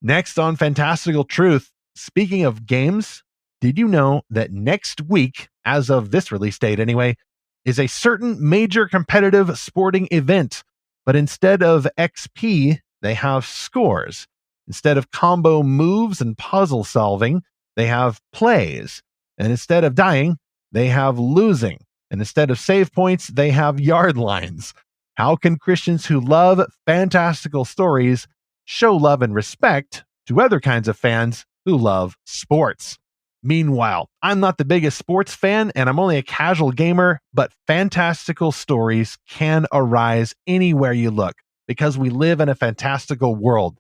Next on Fantastical Truth, speaking of games, did you know that next week, as of this release date anyway, is a certain major competitive sporting event? But instead of XP, they have scores. Instead of combo moves and puzzle solving, they have plays. And instead of dying, they have losing. And instead of save points, they have yard lines. How can Christians who love fantastical stories show love and respect to other kinds of fans who love sports? Meanwhile, I'm not the biggest sports fan, and I'm only a casual gamer, but fantastical stories can arise anywhere you look because we live in a fantastical world.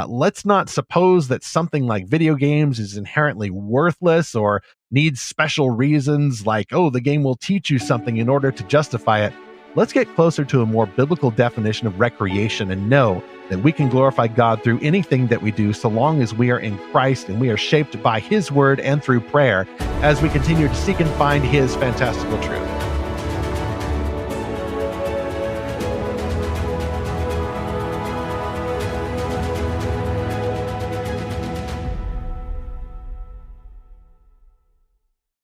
Let's not suppose that something like video games is inherently worthless or needs special reasons like, oh, the game will teach you something in order to justify it. Let's get closer to a more biblical definition of recreation and know that we can glorify God through anything that we do so long as we are in Christ and we are shaped by His word and through prayer as we continue to seek and find His fantastical truth.